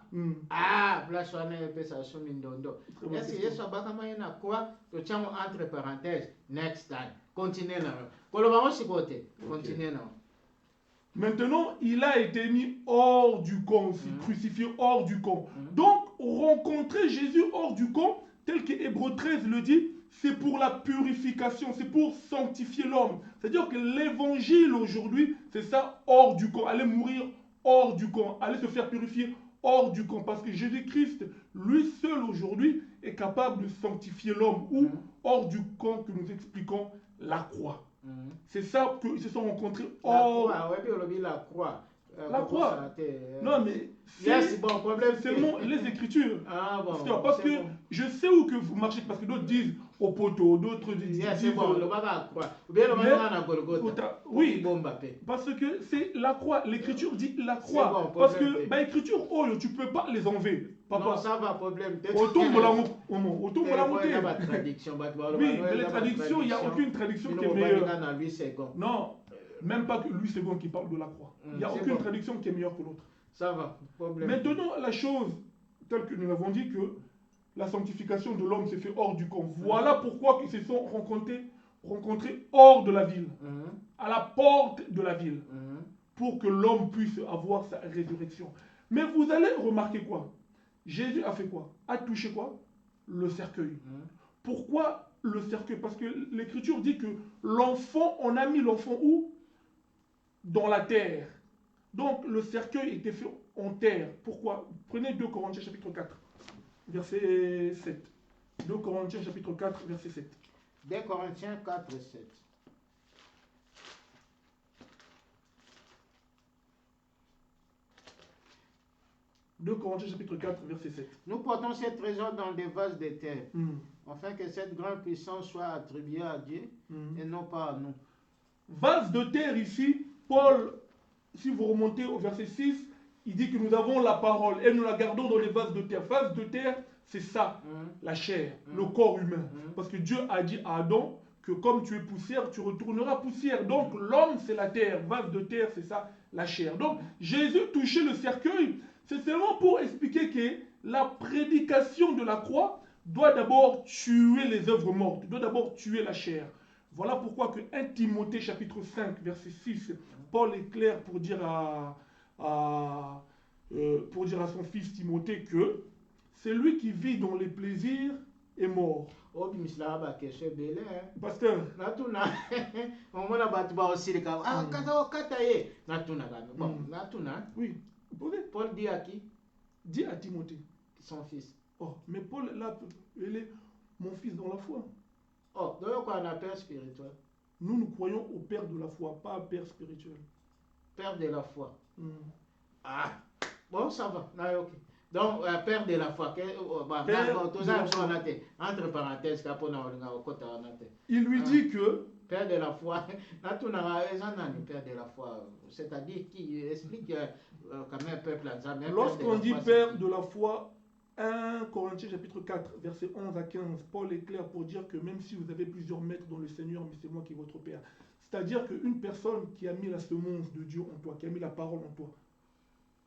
Ah, là, je vais ça sur Mindondo. Est-ce que je vais faire croix? Tu tiens entre parenthèses, next time. Continuez là. Continuez là. Maintenant, il a été mis hors du camp aussi, crucifié hors du camp. Donc, rencontrer Jésus hors du camp, tel que Hébreux 13 le dit, c'est pour la purification, c'est pour sanctifier l'homme. C'est-à-dire que l'évangile aujourd'hui, c'est ça, hors du camp. Aller mourir hors du camp, aller se faire purifier hors du camp. Parce que Jésus-Christ, lui seul aujourd'hui, est capable de sanctifier l'homme. Ou hors du camp que nous expliquons la croix. C'est ça qu'ils se sont rencontrés hors. La croix. La croix. Non, mais Yes, bon, problème. c'est les Écritures. Ah bon. Parce que bon. je sais où que vous marchez, parce que d'autres disent au poteau, d'autres disent. Yes, c'est bon, le baba croix. Ou bien le baba na Golgotha. Oui, Bon Mbappé. parce que c'est la croix. L'Écriture dit la croix. Bon, parce problème. que, bah, l'Écriture, oh, tu peux pas les enlever. Papa. Non, ça va, problème. Automne la montée. Oui, mais les traductions, il n'y a aucune traduction qui est meilleure. Non, même pas que Louis II qui parle de la croix. Il n'y a aucune traduction qui est meilleure que l'autre. Ça va, problème. Maintenant, la chose, telle que nous l'avons dit, que la sanctification de l'homme s'est fait hors du camp. Voilà pourquoi ils se sont rencontrés hors de la ville, à la porte de la ville, pour que l'homme puisse avoir sa résurrection. Mais vous allez remarquer quoi? Jésus a fait quoi? A touché quoi? Le cercueil. Pourquoi le cercueil? Parce que l'Écriture dit que l'enfant, on a mis l'enfant où? Dans la terre. Donc le cercueil était fait en terre. Pourquoi? Prenez 2 Corinthiens chapitre 4, verset 7. 2 Corinthiens chapitre 4, verset 7. 2 Corinthiens 4, 7. Corinthiens chapitre 4, verset 7. Nous portons ces trésors dans des vases de terre, afin que cette grande puissance soit attribuée à Dieu et non pas à nous. Vase de terre ici, Paul, si vous remontez au verset 6, il dit que nous avons la parole et nous la gardons dans les vases de terre. Vase de terre, c'est ça, la chair, le corps humain. Parce que Dieu a dit à Adam que comme tu es poussière, tu retourneras poussière. Donc l'homme, c'est la terre. Vase de terre, c'est ça, la chair. Donc Jésus touchait le cercueil. C'est seulement pour expliquer que la prédication de la croix doit d'abord tuer les œuvres mortes, doit d'abord tuer la chair. Voilà pourquoi que 1 Timothée chapitre 5 verset 6, Paul est clair pour dire à son fils Timothée que c'est lui qui vit dans les plaisirs est mort. Oh, mais c'est là-bas que c'est belé. Pasteur. Natuna. On m'a battu aussi le cas. Ah, kataye. Natuna. Bon, Natuna. Oui. Paul dit à qui? Dit à Timothée. Son fils. Oh, mais Paul, là, il est mon fils dans la foi. Oh, donc quoi, on a père spirituel? Nous croyons au père de la foi, pas au père spirituel. Père de la foi. Ah, bon, ça va. Non, ok. Donc, père de la foi. Entre parenthèses, il lui dit que père de la foi, père de la foi, c'est-à-dire qui explique quand même peuple. Lorsqu'on dit père de la foi, 1 Corinthiens chapitre 4, verset 11 à 15, Paul est clair pour dire que même si vous avez plusieurs maîtres dans le Seigneur, mais c'est moi qui est votre père. C'est-à-dire qu'une personne qui a mis la semence de Dieu en toi, qui a mis la parole en toi,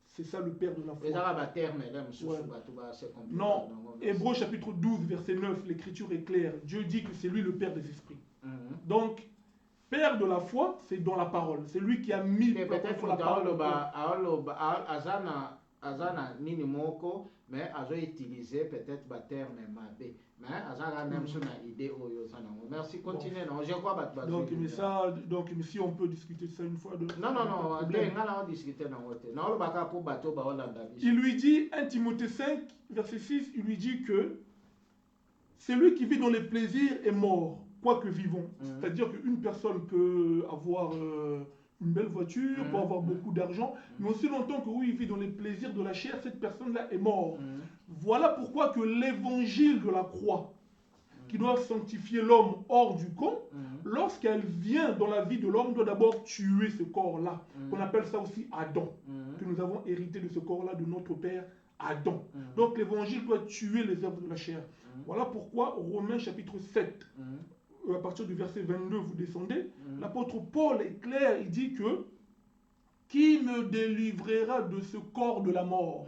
c'est ça le père de la foi. Non, Hébreux chapitre 12, verset 9, l'écriture est claire. Dieu dit que c'est lui le père des esprits. Donc, père de la foi, c'est dans la parole. C'est lui qui a mis la parole. Azana nini moko mais azo utiliser peut-être ba terme mabé mais azana même son idée oyo sana. Merci, continuez. Non, je crois pas. Donc mais si on peut discuter ça une fois de. Non, on discuter non le baka pour bateau ba Hollanda. Il lui dit 1 Timothée 5 verset 6, il lui dit que celui qui vit dans les plaisirs est mort, quoique vivant. C'est-à-dire qu'une personne peut avoir une belle voiture, peut avoir beaucoup d'argent, mais aussi longtemps que oui, il vit dans les plaisirs de la chair, cette personne-là est morte. Voilà pourquoi que l'évangile de la croix, qui doit sanctifier l'homme hors du camp, lorsqu'elle vient dans la vie de l'homme, doit d'abord tuer ce corps-là. On appelle ça aussi Adam, que nous avons hérité de ce corps-là de notre père Adam. Donc l'évangile doit tuer les œuvres de la chair. Voilà pourquoi Romains chapitre 7, à partir du verset 22, vous descendez, l'apôtre Paul est clair, il dit que qui me délivrera de ce corps de la mort?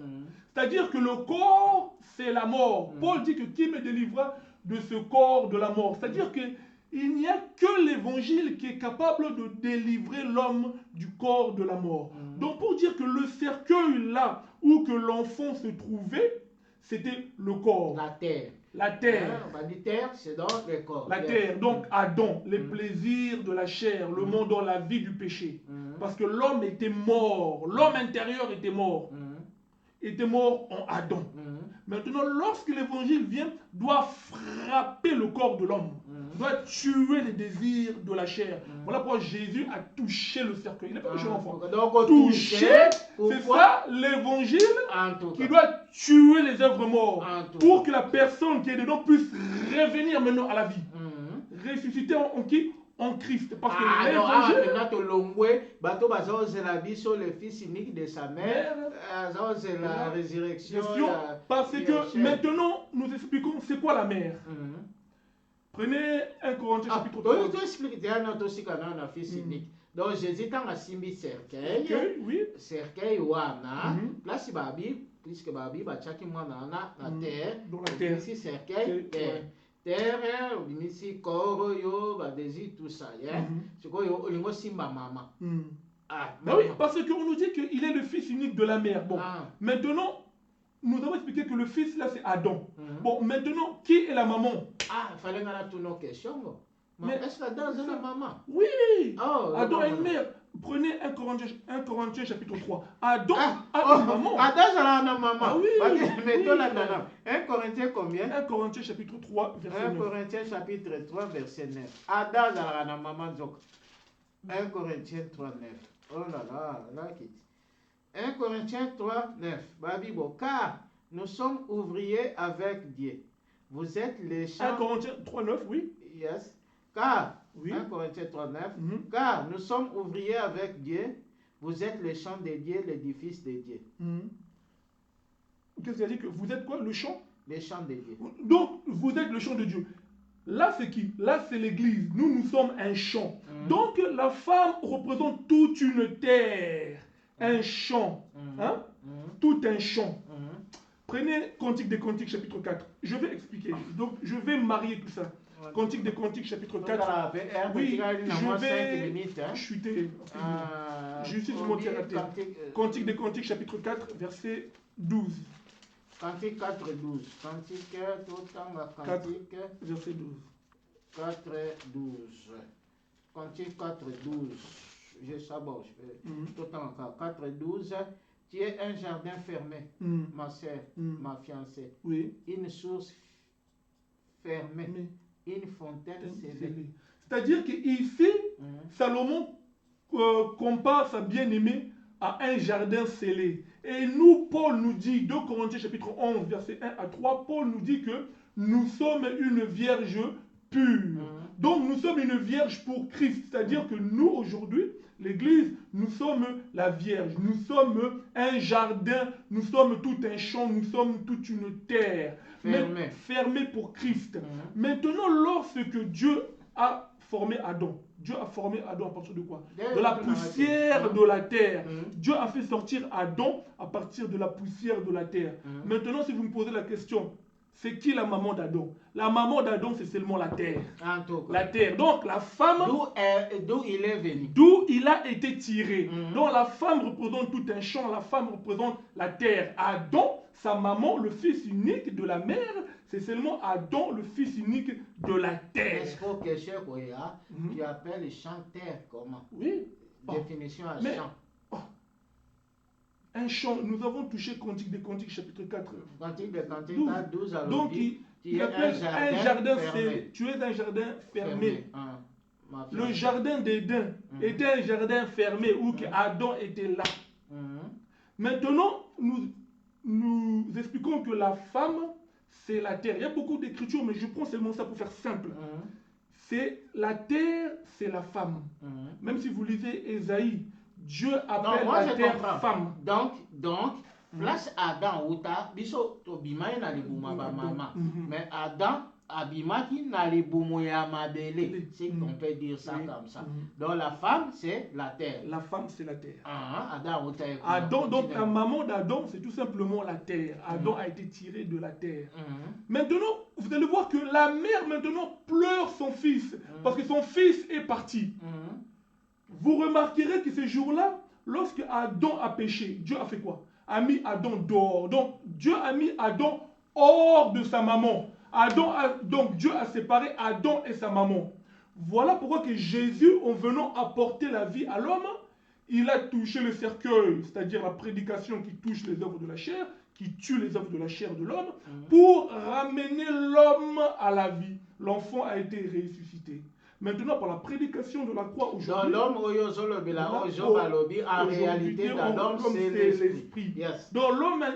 C'est-à-dire que le corps, c'est la mort. Paul dit que qui me délivrera de ce corps de la mort? C'est-à-dire qu'il n'y a que l'évangile qui est capable de délivrer l'homme du corps de la mort. Donc pour dire que le cercueil là où que l'enfant se trouvait, c'était le corps. La terre. La terre. On va dire terre, c'est dans le corps. La terre, donc Adam, les plaisirs de la chair, le monde dans la vie du péché. Parce que l'homme était mort, l'homme intérieur était mort. était mort en Adam. Maintenant, lorsque l'évangile vient, doit frapper le corps de l'homme, doit tuer les désirs de la chair. Voilà pourquoi Jésus a touché le cercueil. Il n'est pas touché l'enfant. Toucher, c'est ça l'évangile qui doit tuer les œuvres mortes pour que la personne qui est dedans puisse revenir maintenant à la vie. Ressusciter en qui? En Christ. Parce que l'évangile... le fils unique de sa mère, la résurrection. Parce que maintenant, nous expliquons c'est quoi la mère. Prenez 1 Corinthiens chapitre 3. Donc Jésus t'a simbi cercueil, oui. Cercueil wana, place babi, puisque babi bachaki mwana na terre, dans la terre. Ici cercueil, terre, ici corps yo, ba désir tout ça, c'est quoi yo, lingo simba mama. Ben oui, parce qu'on nous dit qu'il est le fils unique de la mère. Bon, maintenant, nous avons expliqué que le fils là c'est Adam. Bon, maintenant, qui est la maman? Il fallait qu'on a toutes nos questions. Mais est-ce que Adam est la maman? Oui, Adam a une mère. Prenez 1 Corinthiens chapitre 3. Adam a une maman. Adam a une maman. Ah oui, mettons la maman. 1 Corinthiens combien? 1 Corinthiens chapitre 3, verset 9. 1 Corinthiens chapitre 3, verset 9. Adam a une maman. 1 Corinthiens 3, 9. Oh là là, là, quitte. 1 Corinthiens 3, 9. Babibo, car nous sommes ouvriers avec Dieu. Vous êtes les champs. 1 Corinthiens 3, 9, oui. Yes. Car, oui. 1 Corinthiens 3, 9. Car nous sommes ouvriers avec Dieu. Vous êtes les champs de Dieu, l'édifice de Dieu. Qu'est-ce qu'il a dit que vous êtes quoi? Le champ? Les champs de Dieu. Donc, vous êtes le champ de Dieu. Là, c'est qui? Là, c'est l'église. Nous sommes un champ. Donc, la femme représente toute une terre. Un champ. Hein? Tout un champ. Prenez Cantique des Cantiques, chapitre 4. Je vais expliquer. Donc, je vais marier tout ça. Cantique des Cantiques, chapitre 4. Oui, je vais chuter. Je suis sur mon terrain. Cantique des Cantiques, chapitre 4, verset 12. Cantique 4, 12. Cantique, Cantique, verset 12. 4, 12. Cantique 4, 12. Je saborde, je fais tout le temps encore. 4, 12. Tu es un jardin fermé, ma sœur, ma fiancée. Oui. Une source fermée, une fontaine scellée. C'est-à-dire qu'ici, Salomon compare sa bien-aimée à un jardin scellé. Et nous, Paul nous dit, 2 Corinthiens chapitre 11, verset 1 à 3, Paul nous dit que nous sommes une vierge pure. Donc nous sommes une vierge pour Christ. C'est-à-dire que nous, aujourd'hui, l'Église, nous sommes la Vierge, nous sommes un jardin, nous sommes tout un champ, nous sommes toute une terre fermée pour Christ. Maintenant, lorsque Dieu a formé Adam, Dieu a formé Adam à partir de quoi? De la poussière de la terre. Dieu a fait sortir Adam à partir de la poussière de la terre. Maintenant, si vous me posez la question, c'est qui la maman d'Adam? La maman d'Adam, c'est seulement la terre. La terre. Donc, la femme... D'où il est venu. D'où il a été tiré. Donc, la femme représente tout un champ. La femme représente la terre. Adam, sa maman, le fils unique de la mère, c'est seulement Adam, le fils unique de la terre. Est-ce que tu appelles le champ terre comment? Oui. Définition à champ. Un champ, nous avons touché Cantique des Cantiques, chapitre 4. Cantique des Cantiques, 12 à donc, il appelle un jardin fermé. Tu es un jardin fermé. Le jardin d'Éden était un jardin fermé où Adam était là. Maintenant, nous expliquons que la femme, c'est la terre. Il y a beaucoup d'écritures, mais je prends seulement ça pour faire simple. C'est la terre, c'est la femme. Même si vous lisez Ésaïe, Dieu appelle la terre femme. Donc, place Adam outa, biso tobima na libuma ba mama. Mais Adam abima qui na libumu ya mabele. Si on peut dire ça comme ça. Donc la femme c'est la terre. La femme c'est la terre. Adam outa. Adam, donc la maman d'Adam c'est tout simplement la terre. Adam a été tiré de la terre. Maintenant, vous allez voir que la mère maintenant pleure son fils parce que son fils est parti. Vous remarquerez que ce jour-là, lorsque Adam a péché, Dieu a fait quoi? A mis Adam dehors. Donc, Dieu a mis Adam hors de sa maman. Donc, Dieu a séparé Adam et sa maman. Voilà pourquoi que Jésus, en venant apporter la vie à l'homme, il a touché le cercueil, c'est-à-dire la prédication qui touche les œuvres de la chair, qui tue les œuvres de la chair de l'homme, pour ramener l'homme à la vie. L'enfant a été ressuscité. Maintenant, par la prédication de la croix aujourd'hui, l'homme, en réalité, dans l'homme, c'est l'esprit. Yes. Donc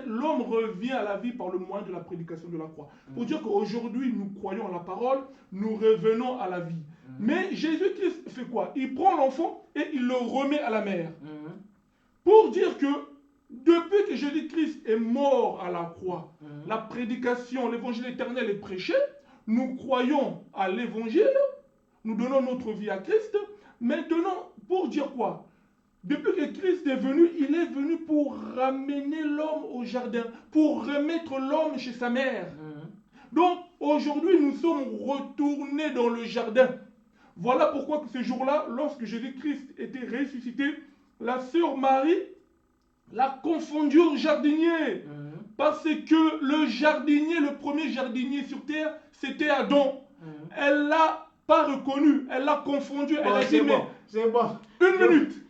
l'homme revient à la vie par le moyen de la prédication de la croix. Pour dire qu'aujourd'hui, nous croyons à la parole, nous revenons à la vie. Mais Jésus-Christ fait quoi? Il prend l'enfant et il le remet à la mère. Pour dire que depuis que Jésus-Christ est mort à la croix, la prédication, l'évangile éternel est prêché, nous croyons à l'évangile, nous donnons notre vie à Christ. Maintenant, pour dire quoi? Depuis que Christ est venu, il est venu pour ramener l'homme au jardin, pour remettre l'homme chez sa mère. Donc, aujourd'hui, nous sommes retournés dans le jardin. Voilà pourquoi que ce jour-là, lorsque Jésus-Christ était ressuscité, la sœur Marie l'a confondu au jardinier. Parce que le jardinier, le premier jardinier sur terre, c'était Adam. Elle l'a pas reconnu, elle l'a confondu, elle a dit, c'est bon. Une minute.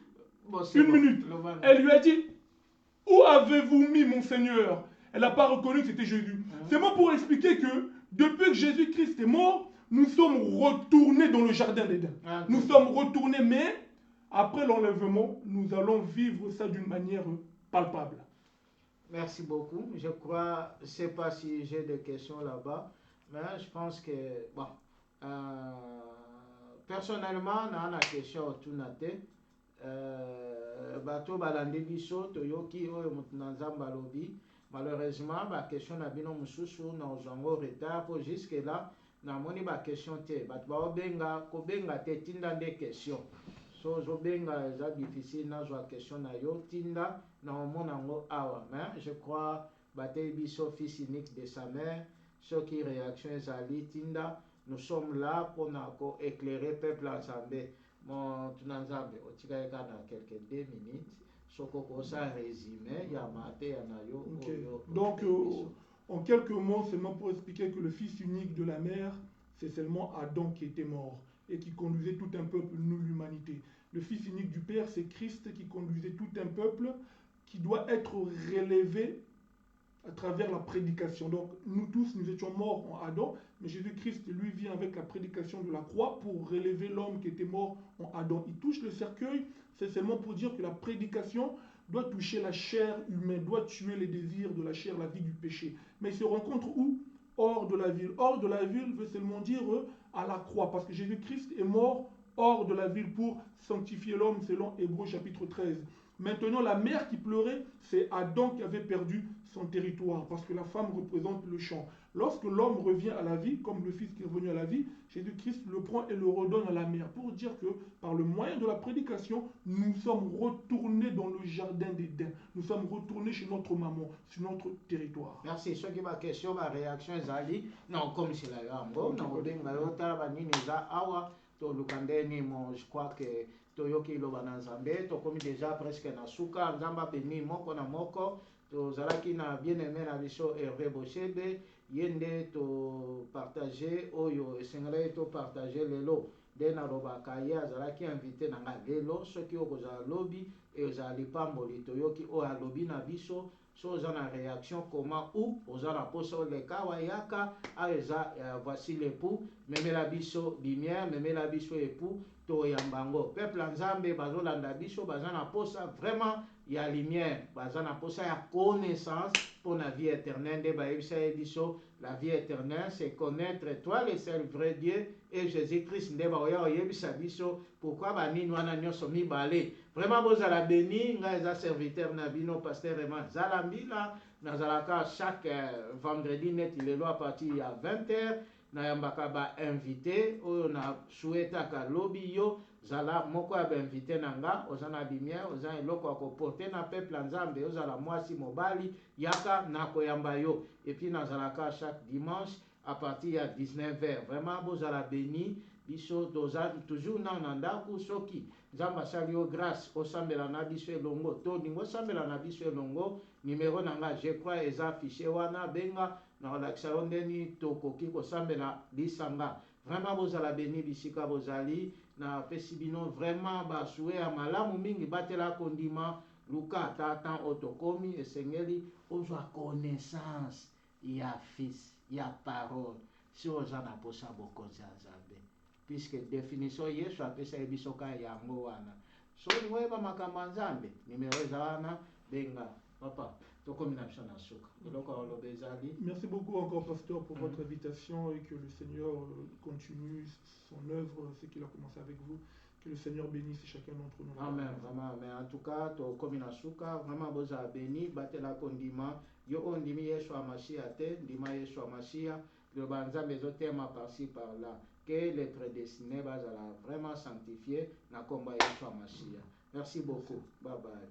Une minute. Elle lui a dit, où avez-vous mis mon Seigneur? Elle n'a pas reconnu que c'était Jésus. C'est moi pour expliquer que depuis que Jésus-Christ est mort, nous sommes retournés dans le jardin d'Éden. Nous sommes retournés, mais après l'enlèvement, nous allons vivre ça d'une manière palpable. Merci beaucoup. Je crois, je ne sais pas si j'ai des questions là-bas, mais je pense que, bon, personnellement, dans la question tout nate, bato balande biso toyoki oyo mutunanzamba lobi, malheureusement ba question na bino mususu na ozango retard pour jusque là na moni ba question te bato ba obenga ko benga te tinda de question so zo benga za difficile na zo question na yo tinda na omona ngo awa, mais je crois bate biso fils unique de sa mère, ce qui réaction ezali tinda. Nous sommes là pour éclairer le peuple ensemble. Mon tunanzambe, otika dans quelques 2 minutes. Soko ça résumé, ya mate ya nayo. Donc en quelques mots, seulement pour expliquer que le fils unique de la mère, c'est seulement Adam qui était mort et qui conduisait tout un peuple, nous l'humanité. Le fils unique du Père, c'est Christ qui conduisait tout un peuple qui doit être relevé à travers la prédication. Donc, nous tous, nous étions morts en Adam, mais Jésus-Christ, lui, vient avec la prédication de la croix pour relever l'homme qui était mort en Adam. Il touche le cercueil, c'est seulement pour dire que la prédication doit toucher la chair humaine, doit tuer les désirs de la chair, la vie du péché. Mais il se rencontre où? Hors de la ville. Hors de la ville veut seulement dire à la croix, parce que Jésus-Christ est mort hors de la ville pour sanctifier l'homme, selon Hébreux chapitre 13. Maintenant, la mère qui pleurait, c'est Adam qui avait perdu son territoire, parce que la femme représente le champ. Lorsque l'homme revient à la vie, comme le Fils qui est revenu à la vie, Jésus-Christ le prend et le redonne à la mère, pour dire que par le moyen de la prédication, nous sommes retournés dans le jardin d'Éden. Nous sommes retournés chez notre maman, sur notre territoire. Merci. Ce qui ma question, ma réaction, Zali, non, comme c'est la Rambo, non, je crois que toyoki loba na nzambe tokomi déjà presque na suka nzamba beni moko na moko tozalaki na bien-aimé na biso Hervé Bochebe yende to partager oyo esengala to partager lelo de na lobaka ye azalaki invité na nga lelo soki okozala lobi e ozali pamboli toyoki o alobi na biso so oza na réaction comment ou oza na poso leka wayaka aeza voici l'époux memela biso lumière memela biso époux to yambango peuple nzambe bazolanda biso baza na posa vraiment ya lumière baza na posa ya connaissance pour la vie éternelle de baebisa biso la vie éternelle c'est connaître toi le seul vrai Dieu et Jésus-Christ nde baoya oyebisa biso pourquoi banini wana nyonso mibale vraiment bozala béni nga eza serviteur na bino pasteur Raymond Zalambila nazalaka chaque vendredi net lelo à partir ya 20h na yambaka ba invité oyo na souhaitaka lobi yo zala moko ya invité nanga ozana lumière ozana eloko ya koporter na peuple nzambe ozala mwasi mobali yaka na koyamba yo et puis nazalaka chaque dimanche à partir ya 19h vraiment bozala béni biso doza toujours na ndako soki nzambe asali yo grâce osambela na biso elongo to ningo osambela na biso elongo numéro nanga je crois eza affiché wana benga na relakisa yo ndeni tokoki kosambela lisanga vraiment bozala beni bisika bozali na pesi bino vraiment basue ya malamu mingi batela kondima luka tatan otokomi esengeli ozwa connaissance ya fils ya parole si oza na posa bokonzi ya nzambe puisque définition yesu apesa ye biso ka yango wana so olingo oyeba makambo ya nzambe nimero eza wana benga papa tokomi na biso na suka eloko oloba ezali. Merci beaucoup encore pasteur pour votre invitation et que le Seigneur continue son œuvre, ce qu'il a commencé avec vous. Que le Seigneur bénisse chacun d'entre nous. Amen, vraiment. Mais en tout cas, tokomi na suka vraiment boza béni batela kondima yo ondimi Yesu amashia te ndima Yesu amashia le banzambe ezotema par-ci par-là que les prédestinés bazala vraiment sanctifiés na komba Yesu amashia. Merci beaucoup. Bye bye.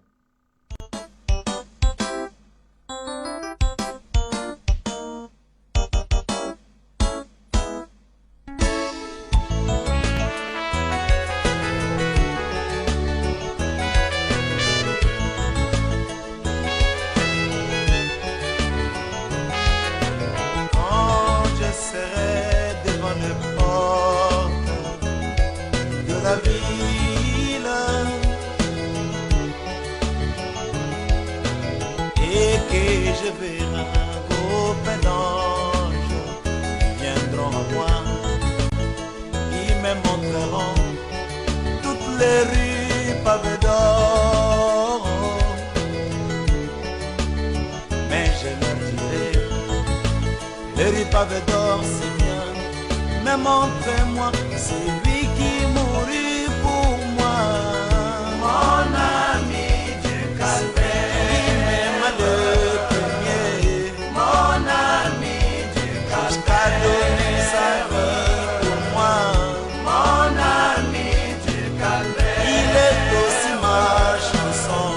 Je verrai un copain d'ange, ils viendront à moi, ils me montreront toutes les rues pavées d'or. Mais je leur dirai, les rues pavées d'or c'est bien, mais montrez-moi celui qui mourut pour moi. Mon ami du calvaire, donner sa vie pour moi. Mon ami du calvaire, il est aussi ma chanson.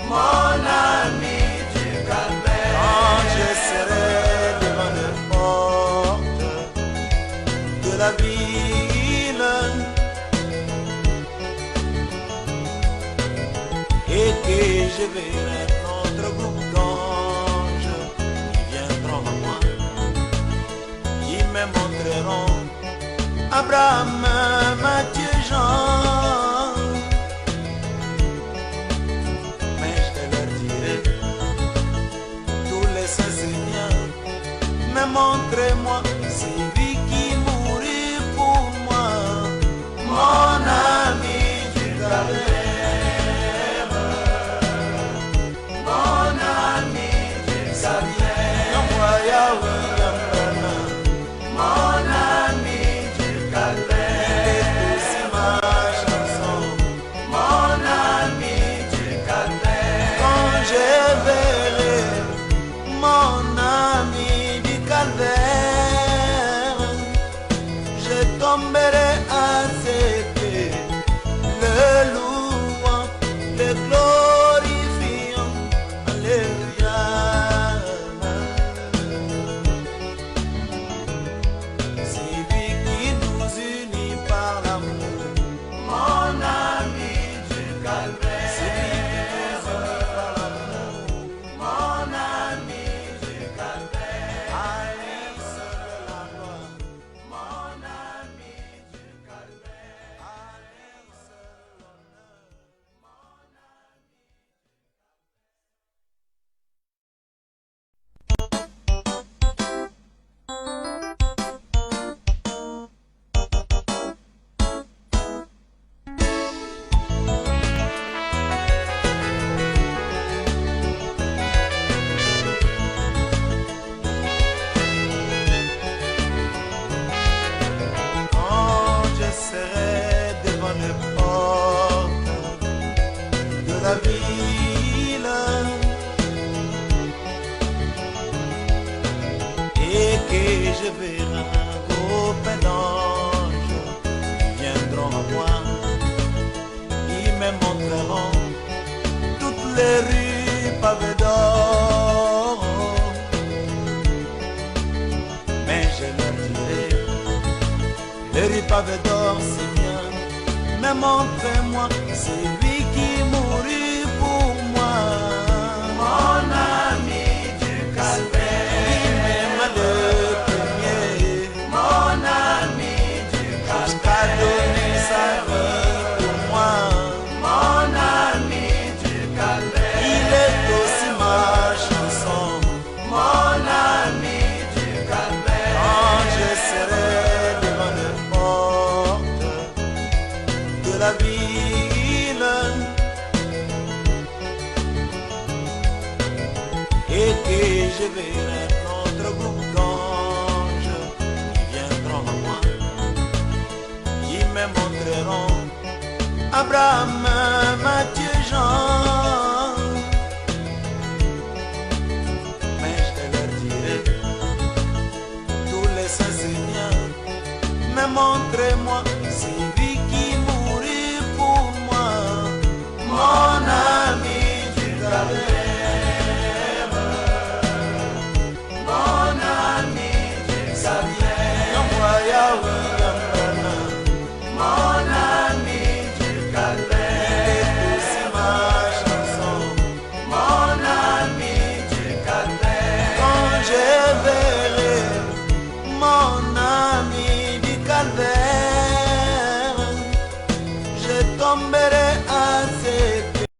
Mon ami du calvaire, quand je serai devant les portes de la ville et que je verrai notre groupe d'anges qui viendront à moi, me montreront Abraham, Matthieu, Jean. Mais je leur dirai, tous les saints c'est bien, mais montrez-moi celui qui mourut pour moi. Mon ami du calvaire, mon ami du calvaire, moi Yahweh. Mon ami du calvaire, il est aussi ma chanson. Mon ami du calvaire, quand je verrai mon ami du calvaire, je tomberai à ses pieds, le louant, le glorifiant. Alléluia. Je verrai un copain d'ange, ils viendront à moi, ils me montreront toutes les rues pavées d'or. Mais je leur dirai, les rues pavées d'or c'est bien, mais montrez-moi celui qui mourut pour moi. Mon ami du calvaire, il m'aime le premier. Mon ami et que je verrai notre groupe d'anges qui viendront à moi, qui me montreront Abraham, Matthieu, Jean. Mais je leur dirai, tous les saints Seigneurs, mais montrez-moi celui qui mourut pour moi, mon ami du calvaire, mon ami du calvaire, mon ami du calvaire, c'est ma chanson, mon ami du calvaire, quand je verrai mon ami du calvaire, je tomberai